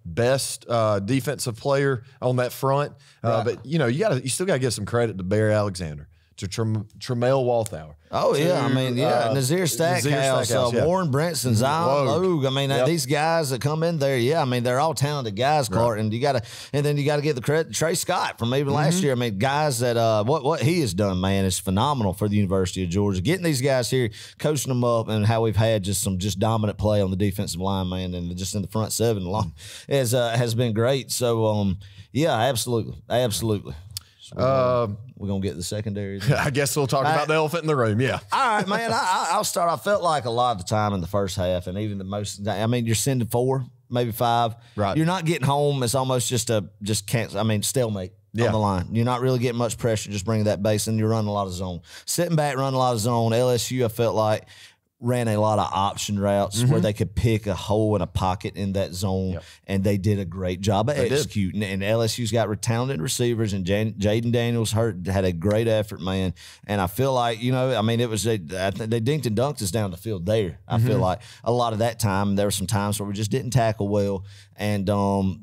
best defensive player on that front. But you still got to give some credit to Barry Alexander, Tremel Walthour. Oh, yeah. I mean, Nazir Stackhouse, Warren Brinson, Zion Logue. I mean, these guys that come in there, I mean, they're all talented guys, Clark. And then you got to give the credit to Trey Scott from even last year. I mean, guys that what he has done, man, is phenomenal for the University of Georgia. Getting these guys here, coaching them up, and how we've had some dominant play on the defensive line, man, and just in the front seven has been great. So, absolutely. So we're going to get the secondary. I guess we'll talk about the elephant in the room. Yeah. All right, man. I'll start. I felt like a lot of the time in the first half, and even the most, I mean, you're sending 4, maybe 5. Right. You're not getting home. It's almost stalemate on the line. You're not really getting much pressure, just bringing that base, and you're running a lot of zone. Sitting back, running a lot of zone. LSU, I felt like, ran a lot of option routes where they could pick a hole in a pocket in that zone, and they did a great job of executing. And LSU's got talented receivers, and Jaden Daniels had a great effort, man. And I feel like, I mean, it was they dinked and dunked us down the field there. I feel like a lot of that time, there were some times where we just didn't tackle well. And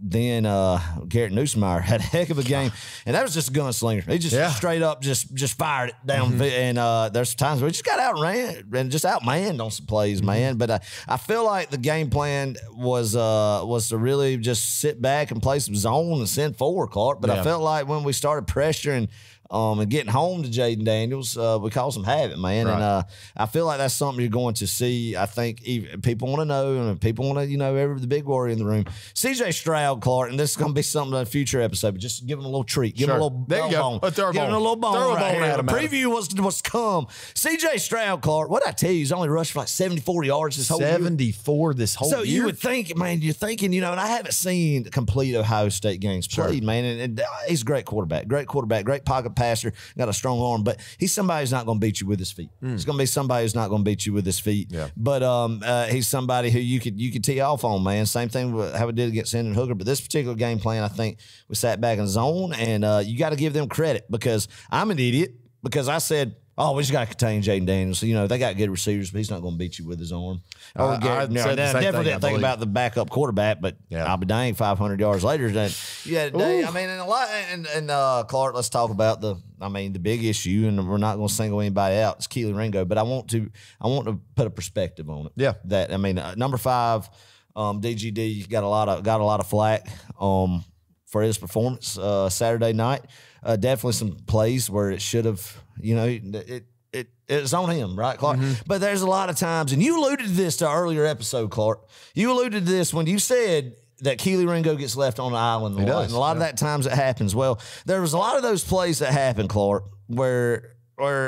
then Garrett Nussmeier had a heck of a game, and that was just a gunslinger. He just straight up just fired it down. And there's times where we just got outran and just outmanned on some plays, man. But I feel like the game plan was to really just sit back and play some zone and send 4, Clark. But I felt like when we started pressuring and getting home to Jaden Daniels, we caused some havoc, man. Right. And I feel like that's something you're going to see. I think people want to know, and people want to, the big warrior in the room. CJ Stroud, Clark, and this is going to be something in a future episode, but just give him a little treat. Give him a little bone. Give him a little bone right here. The preview was to come. CJ Stroud, Clark, what I tell you, he's only rushed for like 74 yards this whole year. 74 this whole year? So you would think, man, you're thinking, and I haven't seen complete Ohio State games played, man, and he's a great quarterback, great pocket passer, got a strong arm, but he's somebody who's not going to beat you with his feet. He's going to be somebody who's not going to beat you with his feet. Yeah. But he's somebody who you could tee off on, man. Same thing with how we did against Hendon Hooker. But this particular game plan, I think we sat back in zone, and you got to give them credit, because I'm an idiot, because I said, we just got to contain Jaden Daniels. So, they got good receivers, but he's not going to beat you with his arm. I definitely didn't think about the backup quarterback, but I'll be dang 500 yards later. I mean, and a lot, and Clark, let's talk about the big issue, and we're not going to single anybody out. It's Keely Ringo, but I want to put a perspective on it. Yeah, that number 5, DGD got a lot of flack for his performance Saturday night. Definitely some plays where it should have, it's on him, right, Clark? But there's a lot of times, and you alluded to this to an earlier episode, Clark. You alluded to this when you said that Keely Ringo gets left on the island. And a lot of that times it happens. Well, there was a lot of those plays that happened, Clark, where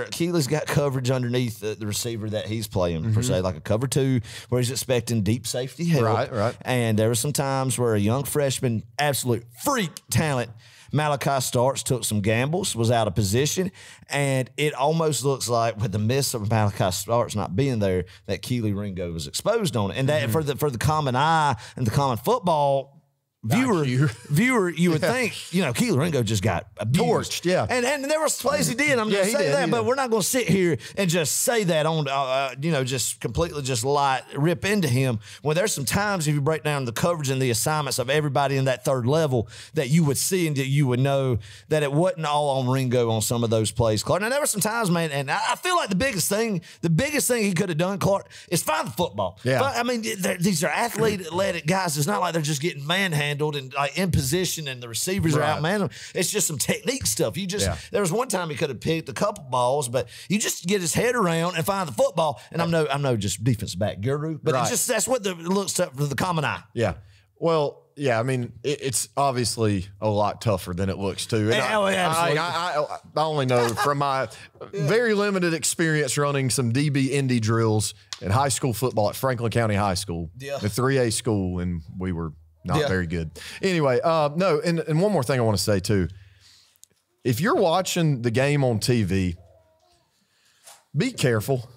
Keely's got coverage underneath the receiver that he's playing, per se, like a cover 2, where he's expecting deep safety help. Right. And there were some times where a young freshman, absolute freak talent, Malachi Starks, took some gambles, was out of position, and it almost looks like, with the miss of Malachi Starks not being there, that Keely Ringo was exposed on it. And that for the common eye and the common football viewer, you would think, Keely Ringo just got torched. Yeah. And there was plays he did. I'm just saying that, but we're not going to sit here and just say that on, just completely just rip into him, when there's some times, if you break down the coverage and the assignments of everybody in that third level, that you would see and that you would know that it wasn't all on Ringo on some of those plays, Clark. Now, there were some times, man, and I feel like the biggest thing he could have done, Clark, is find the football. Yeah. These are athletic guys. It's not like they're just getting manhandled and in position, and the receivers are outmanning them. It's just some technique stuff. There was one time he could have picked a couple balls, but you just get his head around and find the football. And I'm no just defensive back guru, but that's what it looks up for the common eye. Yeah. Well, yeah, it's obviously a lot tougher than it looks too. And I only know from my very limited experience running some DB Indy drills in high school football at Franklin County High School, the 3A school, and we were not very good. Anyway, no, and one more thing I want to say too. If you're watching the game on TV, be careful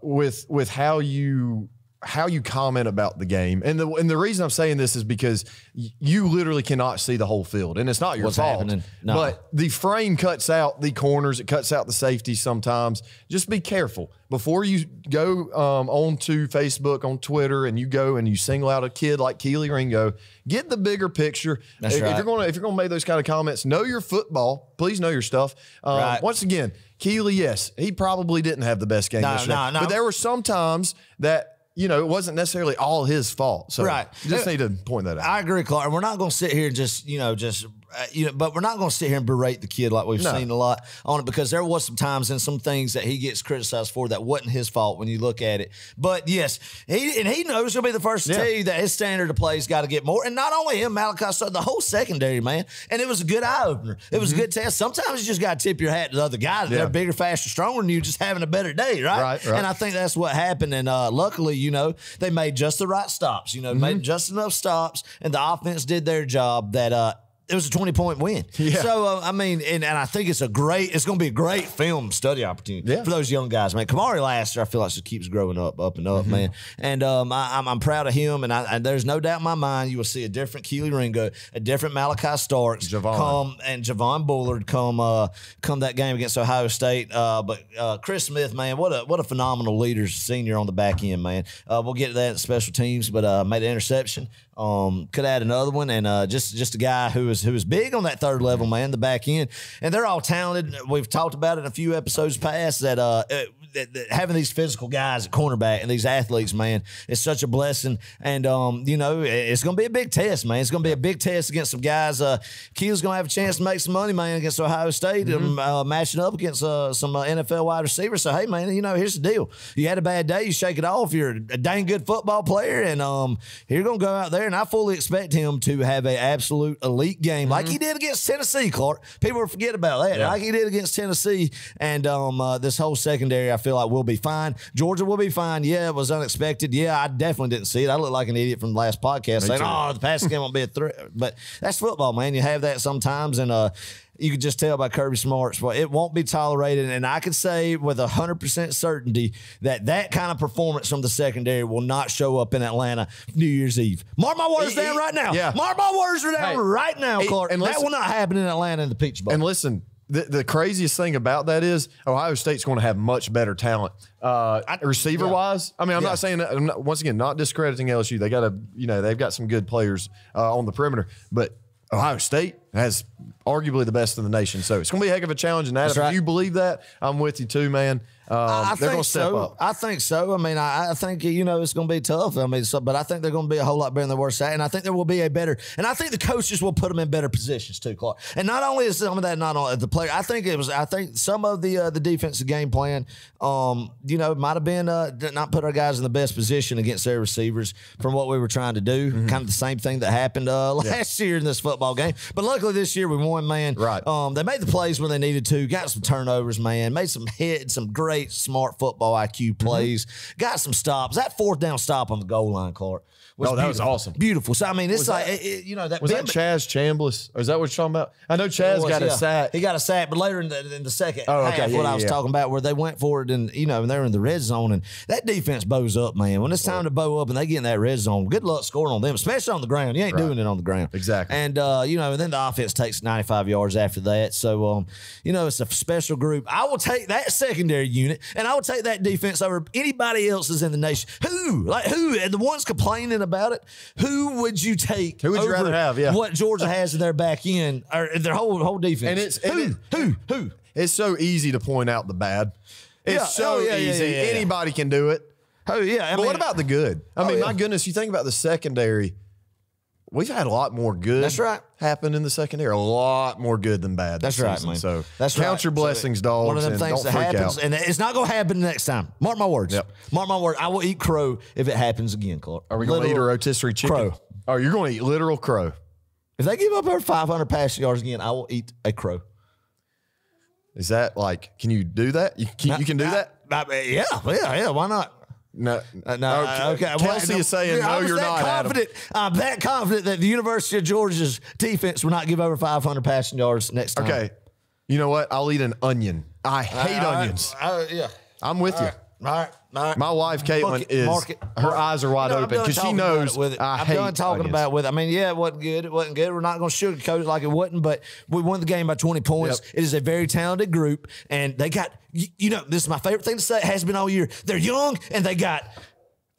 with how you how you comment about the game. And the reason I'm saying this is because you literally cannot see the whole field, and it's not your fault. No. But the frame cuts out the corners. It cuts out the safeties sometimes. Just be careful. Before you go onto Facebook, on Twitter, and you go and you single out a kid like Keely Ringo, get the bigger picture. That's if right. you're gonna make those kind of comments, know your football. Please know your stuff. Right. Once again, Keely, yes, he probably didn't have the best game yesterday. No. But there were some times that, you know, it wasn't necessarily all his fault. So right. you just need to point that out. I agree, Clark. And we're not going to sit here and but we're not going to sit here and berate the kid like we've seen a lot on it, because there was some times and some things that he gets criticized for that wasn't his fault when you look at it. But yes, he knows he'll be the first to tell you that his standard of play's got to get more. And not only him, Malachi, so the whole secondary, man. And it was a good eye opener. It was a good test. Sometimes you just got to tip your hat to the other guys. They're bigger, faster, stronger than you, just having a better day, right? Right. And I think that's what happened. And luckily, you know, they made just the right stops. You know, made just enough stops, and the offense did their job. That it was a 20-point win. Yeah. So, I mean, and I think it's going to be a great film study opportunity for those young guys, man. Kamari Lassiter, I feel like, just keeps growing up and up, man. And I'm proud of him, and there's no doubt in my mind you will see a different Keely Ringo, a different Malachi Starks and Javon Bullard come that game against Ohio State. But Chris Smith, man, what a phenomenal leader, senior on the back end, man. We'll get to that in special teams, but made an interception. Could add another one, and just a guy who was big on that third level, man, the back end. And they're all talented. We've talked about it in a few episodes past that having these physical guys at cornerback and these athletes, man, is such a blessing. And you know, it's going to be a big test, man. It's going to be a big test against some guys. Keel's going to have a chance to make some money, man, against Ohio State, and matching up against some NFL wide receivers. So hey, man, you know, here's the deal: you had a bad day, you shake it off. You're a dang good football player, and you're going to go out there. And I fully expect him to have an absolute elite game like he did against Tennessee, Clark. People forget about that. Like he did against Tennessee. And this whole secondary, I feel like, will be fine. Georgia will be fine. Yeah, it was unexpected. Yeah, I definitely didn't see it. I look like an idiot from the last podcast saying, the passing game won't be a threat. But that's football, man. You have that sometimes. And you could just tell by Kirby Smart's, well, it won't be tolerated. And I could say with 100% certainty that kind of performance from the secondary will not show up in Atlanta New Year's Eve. Mark my words down right now. Yeah. Mark my words down right now, Clark. And that will not happen in Atlanta in the Peach Bowl. And listen, the craziest thing about that is Ohio State's going to have much better talent receiver-wise. I mean, I'm not saying that, once again, not discrediting LSU. They got they've got some good players on the perimeter, but Ohio State has arguably the best in the nation. So it's going to be a heck of a challenge. And if you believe that, I'm with you too, man. They're going to step up. I think so. I mean, I think, you know, it's going to be tough. I mean, but I think they're going to be a whole lot better than they were Saturday. And I think there will be and I think the coaches will put them in better positions too, Clark. And not only is some of that not on the player, I think some of the defensive game plan, you know, might have been not put our guys in the best position against their receivers from what we were trying to do. Kind of the same thing that happened last year in this football game. But luckily this year we won, man. Right. They made the plays when they needed to, got some turnovers, man, made some hits, some great smart football IQ plays, got some stops. That fourth down stop on the goal line, Clark. That was awesome. Beautiful. So, I mean, it's you know, that was that Chaz Chambliss? Or is that what you're talking about? I know Chaz got a sack. He got a sack, but later in the second half, I was talking about, where they went for it and, you know, and they were in the red zone, and that defense bows up, man. When it's time to bow up and they get in that red zone, good luck scoring on them, especially on the ground. You ain't doing it on the ground. Exactly. And, you know, and then the offense takes 95 yards after that. So, you know, it's a special group. I will take that secondary unit, and I will take that defense over anybody else's in the nation. Who? And the ones complaining about it, who would you take? Who would you rather have? Yeah. What Georgia has in their back end, or their whole defense? And who? It's so easy to point out the bad. It's easy. Yeah. Anybody can do it. Oh yeah. But what about the good? I mean, my goodness, you think about the secondary. We've had a lot more good happen in the secondary. A lot more good than bad. That's right, man. So count your blessings, dogs. One of them things that happens, and it's not going to happen next time. Mark my words. Yep. Mark my word. I will eat crow if it happens again, Clark. Are we going to eat a rotisserie chicken? Crow. Oh, you're going to eat literal crow. If they give up over 500 passing yards again, I will eat a crow. Is that like, can you do that? You can do that? Yeah. Why not? No. Okay. Kelsey is saying, no, you're not, confident. I'm that confident that the University of Georgia's defense will not give over 500 passing yards next time. Okay. You know what? I'll eat an onion. I hate onions. Yeah. I'm with you. All right. My wife, Caitlin, her eyes are wide open because she knows I'm done talking about it with it. I mean, yeah, it wasn't good. It wasn't good. We're not going to sugarcoat it like it wasn't, but we won the game by 20 points. Yep. It is a very talented group, and they got, this is my favorite thing to say. It has been all year. They're young, and they got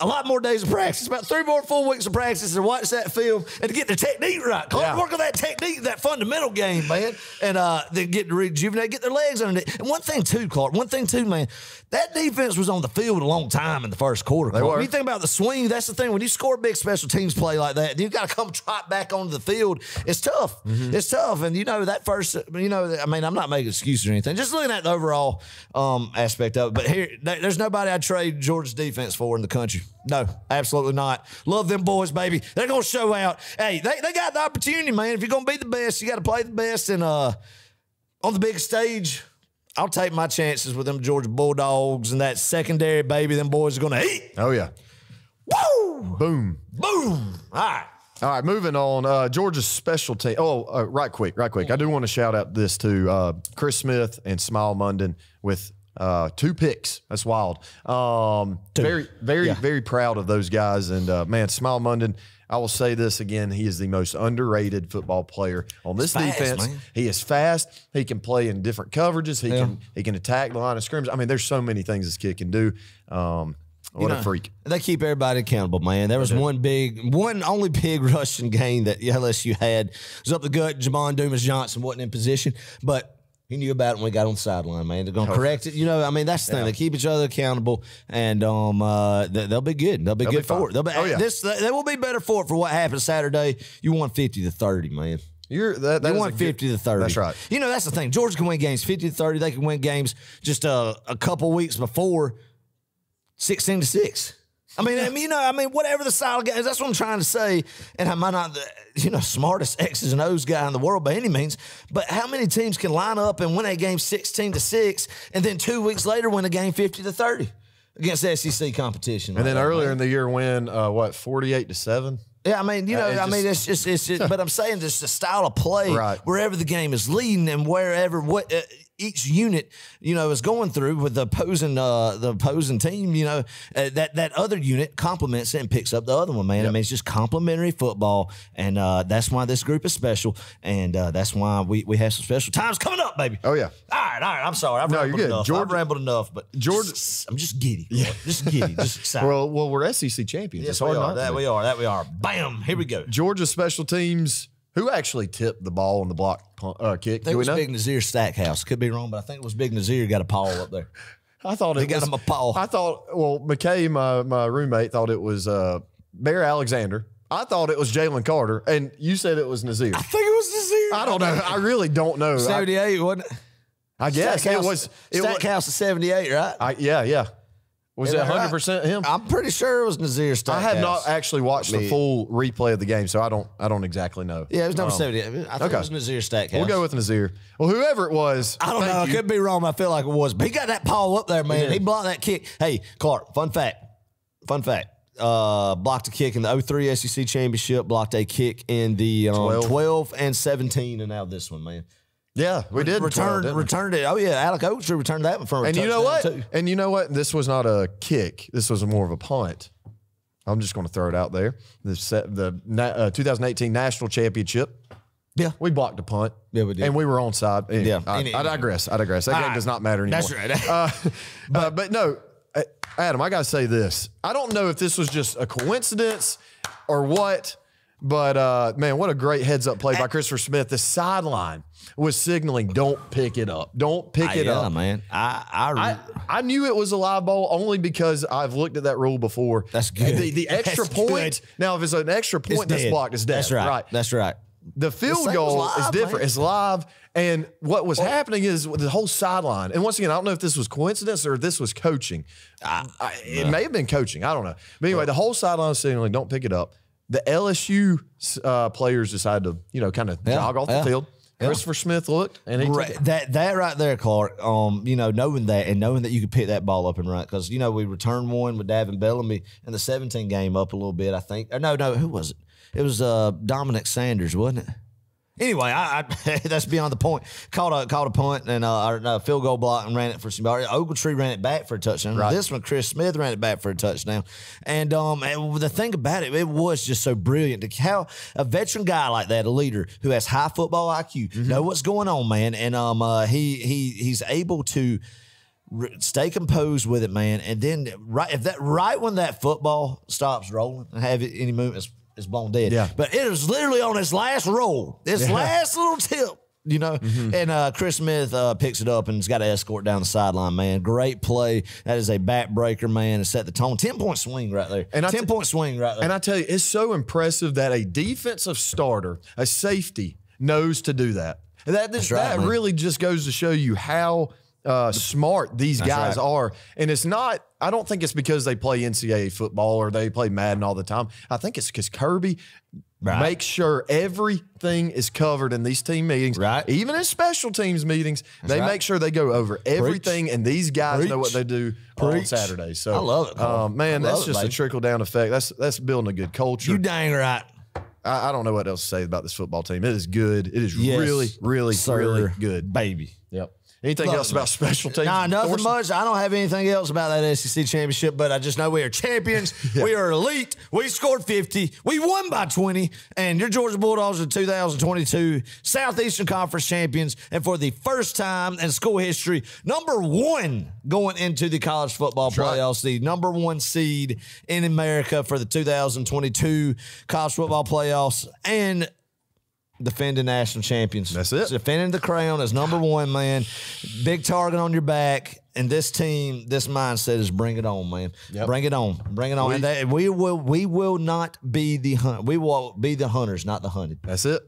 a lot more days of practice, about 3 more full weeks of practice to watch that film and to get the technique right. Work on that technique, that fundamental game, man, and then get to rejuvenate, get their legs under it. And one thing too, Clark, man, that defense was on the field a long time in the first quarter. When you think about the swing, that's the thing. When you score a big special teams play like that, you got to come trot back onto the field. It's tough. Mm-hmm. It's tough. And that first, I mean, I'm not making excuses or anything. Just looking at the overall aspect of it. But here, there's nobody I'd trade Georgia's defense for in the country. No, absolutely not. Love them boys, baby. They're going to show out. Hey, they got the opportunity, man. If you're going to be the best, you got to play the best. And on the big stage, I'll take my chances with them Georgia Bulldogs and that secondary, baby. Them boys are going to eat. Oh, yeah. Woo! Boom. Boom. All right, moving on. Georgia's special team. Right quick. I do want to shout out this to Chris Smith and Smile Munden with 2 picks. That's wild. Very proud of those guys. And man, Smile Munden, I will say this again, he is the most underrated football player on this defense. Man. He is fast. He can play in different coverages. He can attack the line of scrimmage. I mean, there's so many things this kid can do. What a freak. They keep everybody accountable, man. There was one only big rushing game that LSU had. It was up the gut. Jamon Dumas-Johnson wasn't in position, but he knew about it when we got on the sideline, man. They're going to correct it. That's the thing. They keep each other accountable, and they'll be good. They'll be good for it. They will be better for it for what happened Saturday. You won 50-30, man. You won 50-30. That's right. That's the thing. Georgia can win games 50-30. They can win games just a couple weeks before 16-6. Whatever the style of game is, that's what I'm trying to say. And I might not the smartest X's and O's guy in the world by any means, but how many teams can line up and win a game 16-6 and then 2 weeks later win a game 50-30 against SEC competition? And then earlier in the year win 48-7? Yeah, it's just but I'm saying just the style of play, right, wherever the game is leading and wherever each unit, is going through with the opposing team, that other unit complements it and picks up the other one, man. Yep. I mean, it's just complementary football, and that's why this group is special, and that's why we have some special times coming up, baby. Oh, yeah. All right. I'm sorry. I've rambled enough. I've rambled enough, but I'm just giddy. Yeah. Just giddy. Just excited. Well, we're SEC champions. Yes, we are. That we are. Bam. Here we go. Georgia special teams. Who actually tipped the ball on the block kick? I think it was Big Nazir Stackhouse. Could be wrong, but I think it was Big Nazir got a paw up there. I thought got him a paw. McKay, my roommate, thought it was Bear Alexander. I thought it was Jalen Carter, and you said it was Nazir. I think it was Nazir. I don't know. I really don't know. 78, wasn't it? I guess Stackhouse, it was. Stackhouse is 78, right? Yeah. Was it 100% him? I'm pretty sure it was Nazir Stackhouse. I have not actually watched the full replay of the game, so I don't exactly know. Yeah, it was number 78. I think it was Nazir Stackhouse. We'll go with Nazir. Well, whoever it was, I don't know. I could be wrong. I feel like it was, but he got that paw up there, man. He blocked that kick. Hey, Clark. Fun fact. Blocked a kick in the 03 SEC championship. Blocked a kick in the 12 and 17, and now this one, man. Yeah, we did. Returned it. Oh, yeah. Alec Oates returned that one from a touchdown, you know what? Too. And you know what? This was not a kick. This was more of a punt. I'm just going to throw it out there. The 2018 National Championship. Yeah. We blocked a punt. Yeah, we did. And we were onside. Anyway, yeah. I digress. That game does not matter anymore. That's right. But no, Adam, I got to say this. I don't know if this was just a coincidence or what, but man, what a great heads-up play by Christopher Smith. The sideline was signaling, don't pick it up. Don't pick it up. Yeah, man. I knew it was a live ball only because I've looked at that rule before. That's good. The extra point. Good. Now, if it's an extra point that's blocked, it's dead. That's right. That's right. The field goal is different. Man. It's live. And what was happening is the whole sideline. And once again, I don't know if this was coincidence or if this was coaching. It may have been coaching. I don't know. But anyway, the whole sideline was signaling, don't pick it up. The LSU players decided to, kind of jog off the field. Christopher Smith looked, and he took it. That right there, Clark, knowing that and knowing that you could pick that ball up and run, because, we returned one with Davin Bellamy in the 17 game up a little bit, I think. No, who was it? It was Dominic Sanders, wasn't it? Anyway, I that's beyond the point. Called a punt and a field goal block and ran it for somebody. Ogletree ran it back for a touchdown. Right. This one, Chris Smith ran it back for a touchdown. And the thing about it, it was just so brilliant to how a veteran guy like that, a leader who has high football IQ, know what's going on, man. And he's able to stay composed with it, man. And then right when that football stops rolling and have any movement, it's blown dead. Yeah. But it was literally on its last roll, last little tip, you know. And Chris Smith picks it up and has got to escort down the sideline, man. Great play. That is a backbreaker, man, and set the tone. 10-point swing right there. And 10-point swing right there. And I tell you, it's so impressive that a defensive starter, a safety, knows to do that. That really just goes to show you how smart these guys are. And it's not, I don't think it's because they play NCAA football or they play Madden all the time. I think it's because Kirby makes sure everything is covered in these team meetings. Right. Even in special teams meetings, they make sure they go over everything, and these guys know what they do on Saturday. So I love it, man, that's just a trickle-down effect. That's building a good culture. You dang right. I don't know what else to say about this football team. It is good. It is really, really, really good. Baby. Yep. Anything else about special teams? Nah, nothing much. I don't have anything else about that SEC championship, but I just know we are champions. We are elite. We scored 50. We won by 20. And your Georgia Bulldogs are 2022 Southeastern Conference champions. And for the first time in school history, #1 going into the college football playoffs, the #1 seed in America for the 2022 college football playoffs, and defending national champions. That's it. Defending the crown as #1, man. Big target on your back. And this team, this mindset is bring it on, man. Yep. Bring it on. Bring it on. And we will not be the hunt. We will be the hunters, not the hunted. That's it.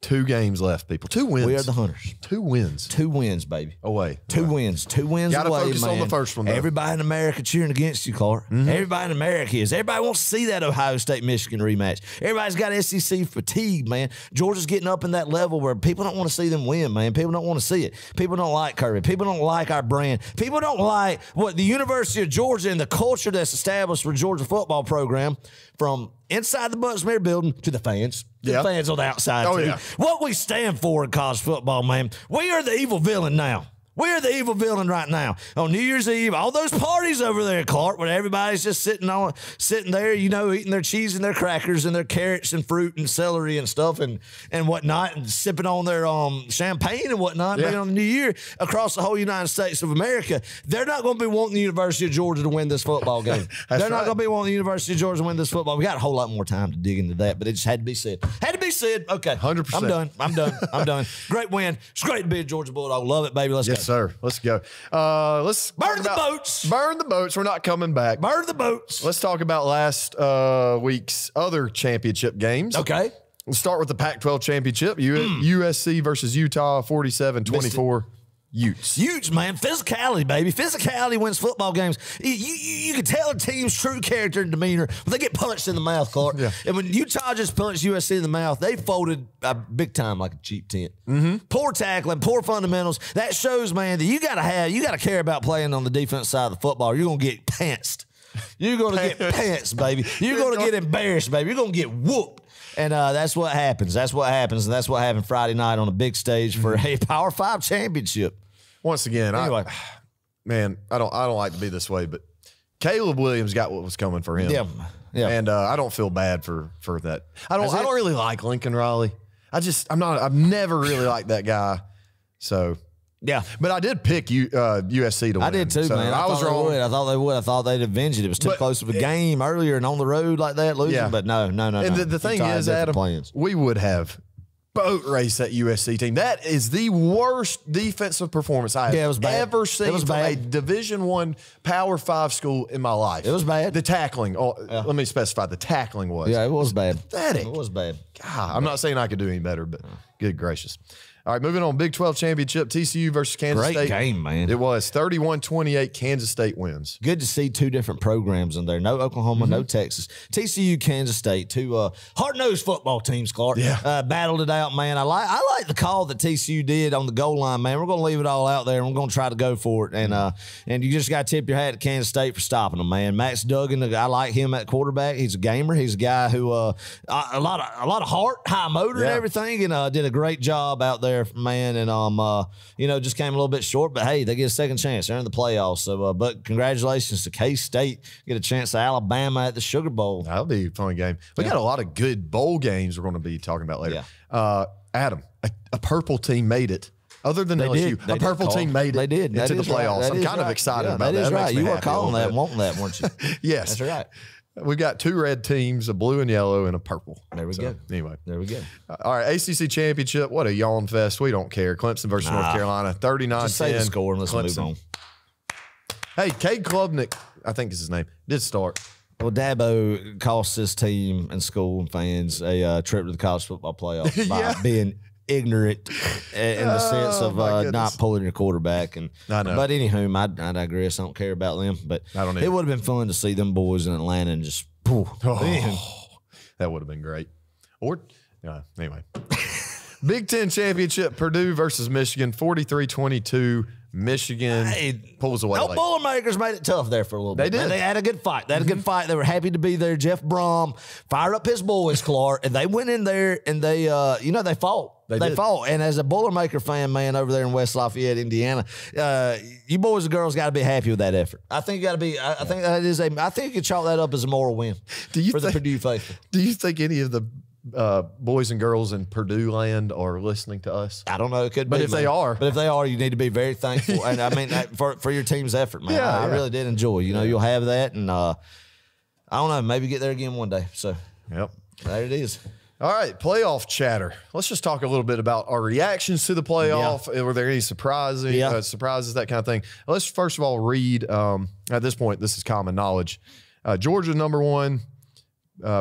2 games left, people. 2 wins. We are the hunters. 2 wins. 2 wins, baby. Away. 2 wins. 2 wins Gotta away, focus man. on the first one, though. Everybody in America cheering against you, Clark. Everybody in America is. Everybody wants to see that Ohio State-Michigan rematch. Everybody's got SEC fatigue, man. Georgia's getting up in that level where people don't want to see them win, man. People don't want to see it. People don't like Kirby. People don't like our brand. People don't like what the University of Georgia and the culture that's established for Georgia football program, from inside the Bucksmere building to the fans. The fans on the outside, too. Yeah. What we stand for in college football, man, we are the evil villain now. We are the evil villain right now. On New Year's Eve, all those parties over there, Clark, where everybody's just sitting there, you know, eating their cheese and their crackers and their carrots and fruit and celery and stuff and whatnot, and sipping on their champagne and whatnot, being on the New Year across the whole United States of America. They're not going to be wanting the University of Georgia to win this football game. They're not going to be wanting the University of Georgia to win this football. We got a whole lot more time to dig into that, but it just had to be said. Had to be said. Okay. 100%. I'm done. Great win. It's great to be a Georgia Bulldog. Love it, baby. Let's go. Sir. Let's go. Let's burn the boats. Burn the boats. We're not coming back. Burn the boats. Let's talk about last week's other championship games. Okay. Let's start with the Pac-12 championship. USC versus Utah, 47-24. Utes, man. Physicality, baby. Physicality wins football games. You can tell a team's true character and demeanor when they get punched in the mouth, Clark. Yeah. And when Utah just punched USC in the mouth, they folded big time like a cheap tent. Poor tackling, poor fundamentals. That shows, man, that you got to care about playing on the defense side of the football. You're going to get pantsed. You're going to get pantsed, baby. You're going to get embarrassed, baby. You're going to get whooped. And that's what happens. That's what happens. And that's what happened Friday night on a big stage for a Power 5 championship. Once again, anyway. I don't like to be this way, but Caleb Williams got what was coming for him. Yeah. And I don't feel bad for that. I don't really like Lincoln Riley. I've never really liked that guy. So yeah. But I did pick USC to win. I did too, man. I was wrong. I thought they would. I thought they'd avenge it. It was too close of a game earlier and on the road like that, losing. Yeah. But no. And the thing is, Adam, we would have boat race that USC team. That is the worst defensive performance I have ever seen from a Division I Power 5 school in my life. It was bad. The tackling. Let me specify. The tackling was. Yeah, it was bad. Pathetic. It was bad. God, I'm not saying I could do any better, but good gracious. All right, moving on. Big 12 championship, TCU versus Kansas State. Great game, man. It was 31-28. Kansas State wins. Good to see 2 different programs in there. No Oklahoma, no Texas. TCU, Kansas State, 2 hard-nosed football teams, Clark. Yeah. Battled it out, man. I like the call that TCU did on the goal line, man. We're going to leave it all out there, and we're going to try to go for it. And you just got to tip your hat to Kansas State for stopping them, man. Max Duggan, I like him at quarterback. He's a gamer. He's a guy who a lot of heart, high motor, and everything, and did a great job out there, man, and you know, just came a little bit short, but hey, they get a second chance. They're in the playoffs. So, but congratulations to K-State. Get a chance to Alabama at the Sugar Bowl. That'll be a fun game. We got a lot of good bowl games we're going to be talking about later. Yeah. Adam, a purple team made it. Other than LSU, a purple team made it into the playoffs. I'm kind of excited about that. That is right. You were calling that and wanting that, weren't you? Yes. That's right. We've got 2 red teams, a blue and yellow, and a purple. There we go. Anyway. There we go. All right, ACC Championship. What a yawn fest. We don't care. Clemson versus North Carolina, 39-10. Just say the score and let's move on. Hey, Cade Klubnik, I think is his name, did start. Well, Dabo cost his team and school and fans a trip to the college football playoffs by being ignorant in the sense of not pulling your quarterback. And I know. But anywho, I digress. I don't care about them. But it would have been fun to see them boys in Atlanta and just that would have been great. Or anyway. Big Ten Championship, Purdue versus Michigan, 43-22. Michigan pulls away. No Boilermakers made it tough there for a little bit. They did. They had a good fight. They had a good fight. They were happy to be there. Jeff Brom fired up his boys, Clark, and they went in there and they fought. They fought. And as a Boilermaker fan, man, over there in West Lafayette, Indiana, you boys and girls got to be happy with that effort. I think you got to be. I think that is I think you can chalk that up as a moral win for the Purdue faithful. Do you think any of the boys and girls in Purdue land are listening to us? I don't know. It could be. But if they are, you need to be very thankful. And I mean, for your team's effort, man. I really did enjoy. You know, you'll have that. And I don't know, maybe get there again one day. So, yep. There it is. All right, playoff chatter. Let's just talk a little bit about our reactions to the playoff. Were there any surprises, that kind of thing? Let's first of all read, at this point, this is common knowledge. Georgia, number 1.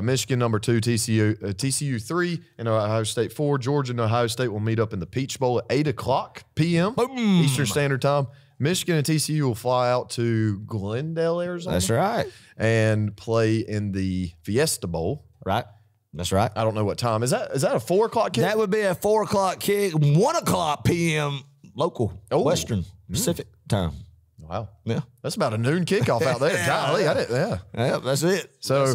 Michigan, number 2, TCU 3, and Ohio State 4. Georgia and Ohio State will meet up in the Peach Bowl at 8 o'clock p.m. Boom. Eastern Standard Time. Michigan and TCU will fly out to Glendale, Arizona. That's right. And play in the Fiesta Bowl. Right. That's right. I don't know what time. Is that a 4 o'clock kick? That would be a 4 o'clock kick, 1 o'clock p.m. local, Western Pacific time. Wow. Yeah. That's about a noon kickoff out there. Golly, I didn't, Yeah, that's it. So,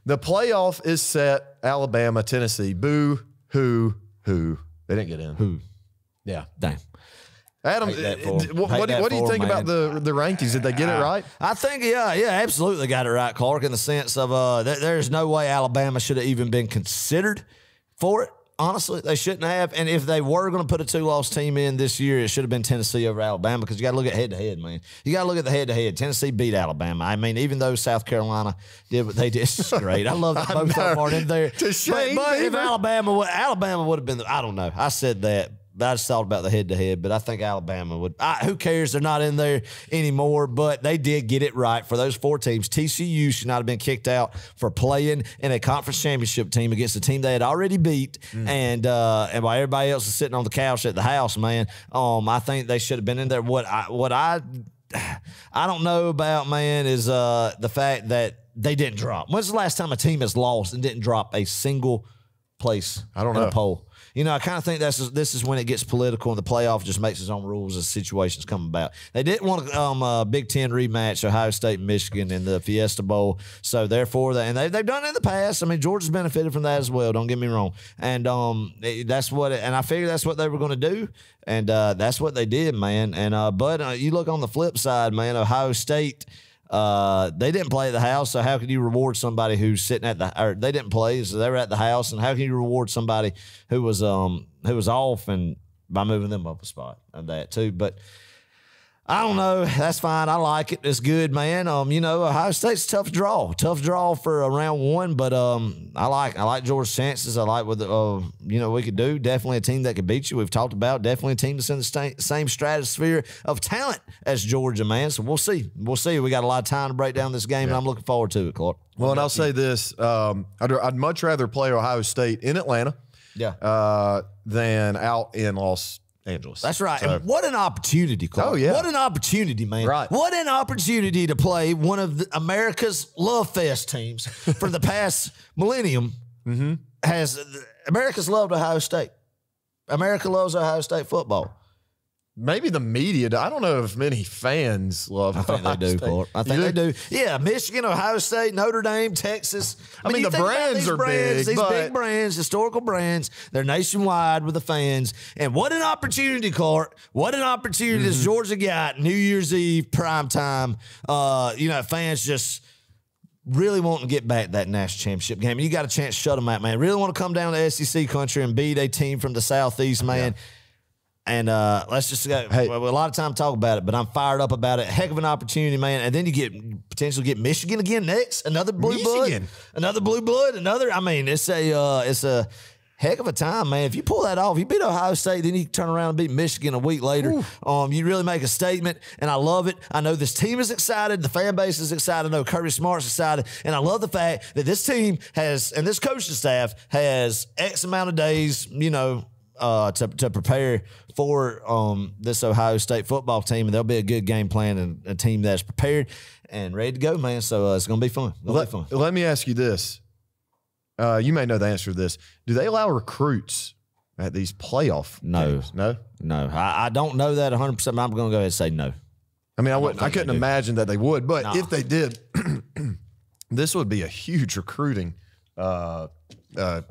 the playoff is set. Alabama, Tennessee. Boo, hoo. They didn't get in. Who? Yeah. Damn. Adam, what do you think about the rankings? Did they get it right? I think, absolutely got it right, Clark, in the sense of there's no way Alabama should have even been considered for it. Honestly, they shouldn't have. And if they were going to put a 2-loss team in this year, it should have been Tennessee over Alabama because you got to look at head-to-head, man. You got to look at the head-to-head. Tennessee beat Alabama. I mean, even though South Carolina did what they did, it's great. I love that both of them aren't in there. But if Alabama would have been, I don't know. I said that. I just thought about the head-to-head, but I think Alabama would. Who cares? They're not in there anymore, but they did get it right for those 4 teams. TCU should not have been kicked out for playing in a conference championship team against a team they had already beat, and while everybody else is sitting on the couch at the house, man, I think they should have been in there. What I don't know about, man, is the fact that they didn't drop. When's the last time a team has lost and didn't drop a single place I don't know. in a poll? You know, I kind of think this is when it gets political and the playoff just makes its own rules as situations come about. They didn't want a Big Ten rematch, Ohio State and Michigan in the Fiesta Bowl. So, therefore, they've done it in the past. I mean, Georgia's benefited from that as well. Don't get me wrong. And that's what – and I figured that's what they were going to do. And that's what they did, man. And but you look on the flip side, man, Ohio State – they didn't play at the house, so how can you reward somebody who's sitting at or they didn't play, so they were at the house, and how can you reward somebody who was off and by moving them up a spot and that too? But I don't know. That's fine. I like it. It's good, man. You know, Ohio State's a tough draw for round 1, but I like Georgia's chances. I like what we could do. Definitely a team that could beat you. We've talked about definitely a team that's in the same stratosphere of talent as Georgia, man. So we'll see. We got a lot of time to break down this game, and I'm looking forward to it, Clark. Well, and I'll say this: I'd much rather play Ohio State in Atlanta, than out in Los Angeles. That's right. So, and what an opportunity, Clark. Oh, yeah. What an opportunity, man. Right. What an opportunity to play one of America's Love Fest teams for the past millennium. America's loved Ohio State. America loves Ohio State football. maybe the media. I don't know if many fans love. I think they do, Clark. I think they do. Yeah, Michigan, Ohio State, Notre Dame, Texas. I mean the brands are big. These big brands, historical brands. They're nationwide with the fans. And what an opportunity, Clark. What an opportunity does Georgia got New Year's Eve prime time. Fans just really want to get back that national championship game. And you got a chance to shut them out, man. Really want to come down to SEC country and beat a team from the Southeast, man. Yeah. And let's just go. Hey, a lot of time talk about it, but I'm fired up about it. Heck of an opportunity, man. And then you potentially get Michigan again next. Another blue blood. Another blue blood. I mean, it's a heck of a time, man. If you pull that off, you beat Ohio State, then you turn around and beat Michigan a week later. You really make a statement, and I love it. I know this team is excited. The fan base is excited. I know Kirby Smart's excited. And I love the fact that this team has, and this coaching staff has X amount of days, to prepare for this Ohio State football team, and there'll be a good game plan and a team that's prepared and ready to go, man. So it's going to be fun. Let me ask you this. You may know the answer to this. Do they allow recruits at these playoff games? No? No. I don't know that 100%, but I'm going to go ahead and say no. I mean, I couldn't imagine that they would, but if they did, this would be a huge recruiting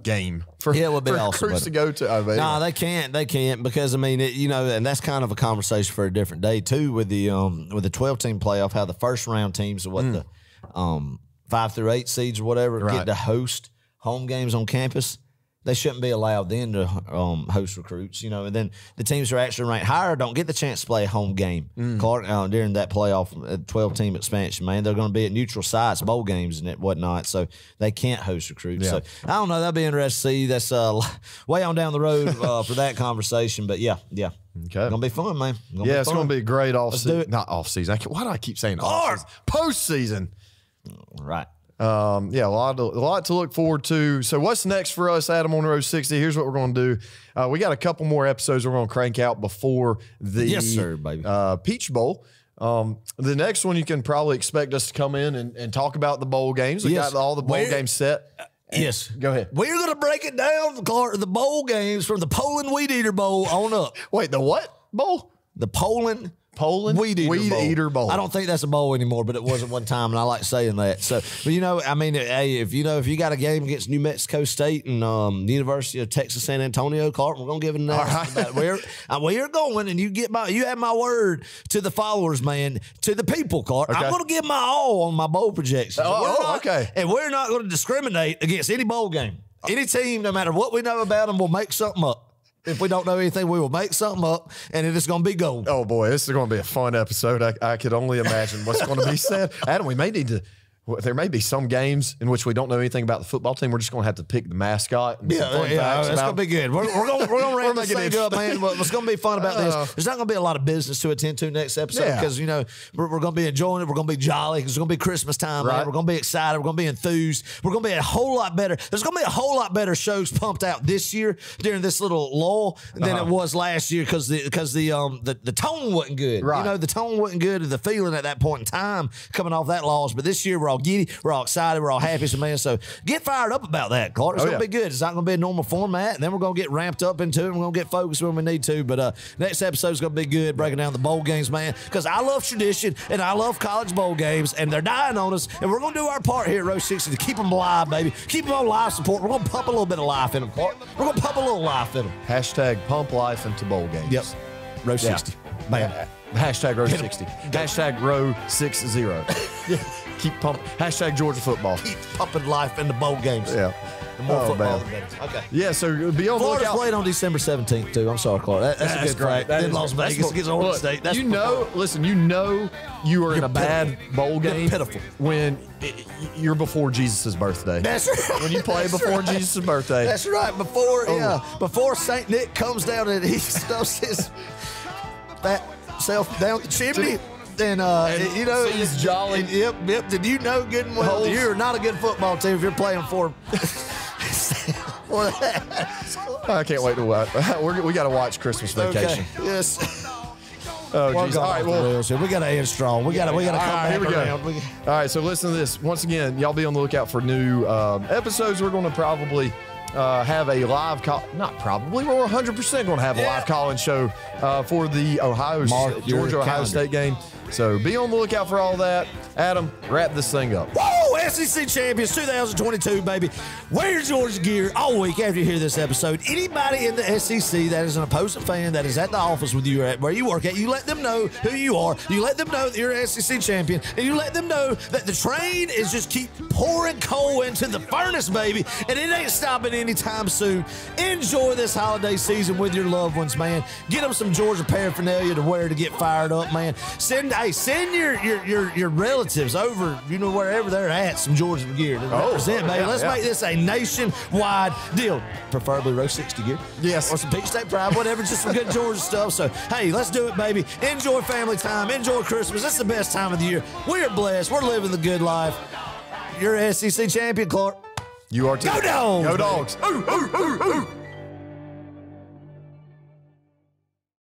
game for recruits to go to. No, they can't. They can't because and that's kind of a conversation for a different day too. With the 12-team playoff, how the first round teams are the 5 through 8 seeds or whatever get to host home games on campus. They shouldn't be allowed then to host recruits, and then the teams who are actually ranked higher don't get the chance to play a home game. Clark, during that playoff 12-team expansion, man, they're going to be at neutral sites, bowl games and whatnot, so they can't host recruits. Yeah. So I don't know. That'll be interesting to see. That's way on down the road for that conversation, but yeah. Okay. It's going to be fun, man. It's going to be a great off-season. Not off-season. Why do I keep saying off-season? Postseason. Right. A lot to look forward to. So what's next for us, Adam, on Row 60? Here's what we're going to do. We got a couple more episodes we're going to crank out before the Peach Bowl. The next one, you can probably expect us to come in and talk about the bowl games. We got all the bowl games set. Yes. Go ahead. We're going to break it down, Clark, the bowl games from the Poland Weed Eater Bowl on up. Wait, the what bowl? The Poland Weed Eater Bowl. I don't think that's a bowl anymore, but it was at one time, and I like saying that. So, but hey, if you got a game against New Mexico State and the University of Texas San Antonio, Clark, we're gonna give it an announcement about where you're going, and you have my word to the followers, man, to the people, Clark. Okay. I'm gonna give my all on my bowl projections. Okay. And we're not going to discriminate against any bowl game. Any team, no matter what we know about them, will make something up. If we don't know anything, we will make something up, and it is going to be gold. Oh, boy, this is going to be a fun episode. I could only imagine what's going to be said. Adam, we may need to – there may be some games in which we don't know anything about the football team. We're just going to have to pick the mascot. And that's going to be good. We're going to ramp this thing up, man. What's going to be fun about this, there's not going to be a lot of business to attend to next episode because, we're going to be enjoying it. We're going to be jolly because it's going to be Christmas time, man. We're going to be excited. We're going to be enthused. We're going to be a whole lot better. There's going to be a whole lot better shows pumped out this year during this little lull than it was last year because the tone wasn't good. Right. The tone wasn't good and the feeling at that point in time coming off that loss. But this year, we're all giddy. We're all excited. We're all happy. So, man, get fired up about that, Clark. It's going to be good. It's not going to be a normal format. And then we're going to get ramped up into it. We're going to get focused when we need to. But next episode is going to be good, breaking down the bowl games, man, because I love tradition and I love college bowl games, and they're dying on us. And we're going to do our part here at Row 60 to keep them alive, baby. Keep them on live support. We're going to pump a little bit of life in them, Clark. We're going to pump a little life in them. Hashtag pump life into bowl games. Yep. Row 60. Man. Hashtag Row 60. Hashtag Row 60. Yeah. Keep pumping. Hashtag Georgia football. Keep pumping life in the bowl games. Yeah. The more football, the better. Okay. Yeah, so be on the lookout. Florida's playing on December 17th, too. I'm sorry, Clark. That's a good great. Then Las Vegas against Oregon State. That's you are in a bad bowl game. You're pitiful. When you're before Jesus' birthday. That's right. When you play before Jesus' birthday. That's right. Before St. Nick comes down and he stuffs his fat self down the chimney. Then he's jolly. Yep. Did you know good and well you're not a good football team if you're playing for I can't wait to watch. We got to watch Christmas Vacation. Okay. Yes. Oh, geez. All right, well, we got to end strong. We got to come back here we around. Go. All right, so listen to this. Once again, y'all be on the lookout for new episodes. We're going to probably have a live call. Not probably. We're 100% going to have a live call-in show for the Georgia-Ohio State game. So be on the lookout for all that. Adam, wrap this thing up. Woo! SEC champions 2022, baby. Wear your Georgia gear all week after you hear this episode. Anybody in the SEC that is an opposing fan that is at the office with you at where you work at, you let them know who you are. You let them know that you're an SEC champion, and you let them know that the train is just keep pouring coal into the furnace, baby, and it ain't stopping anytime soon. Enjoy this holiday season with your loved ones, man. Get them some Georgia paraphernalia to wear to get fired up, man. Send your relatives over, wherever they're at, some Georgia gear to represent, baby. Let's make this a nationwide deal. Preferably row 60 gear. Yes. Or some Peach State Pride, whatever, just some good Georgia stuff. So, hey, let's do it, baby. Enjoy family time. Enjoy Christmas. It's the best time of the year. We are blessed. We're living the good life. You're an SEC champion, Clark. You are too. Go Dogs! Go Dogs! Ooh, ooh, ooh, ooh.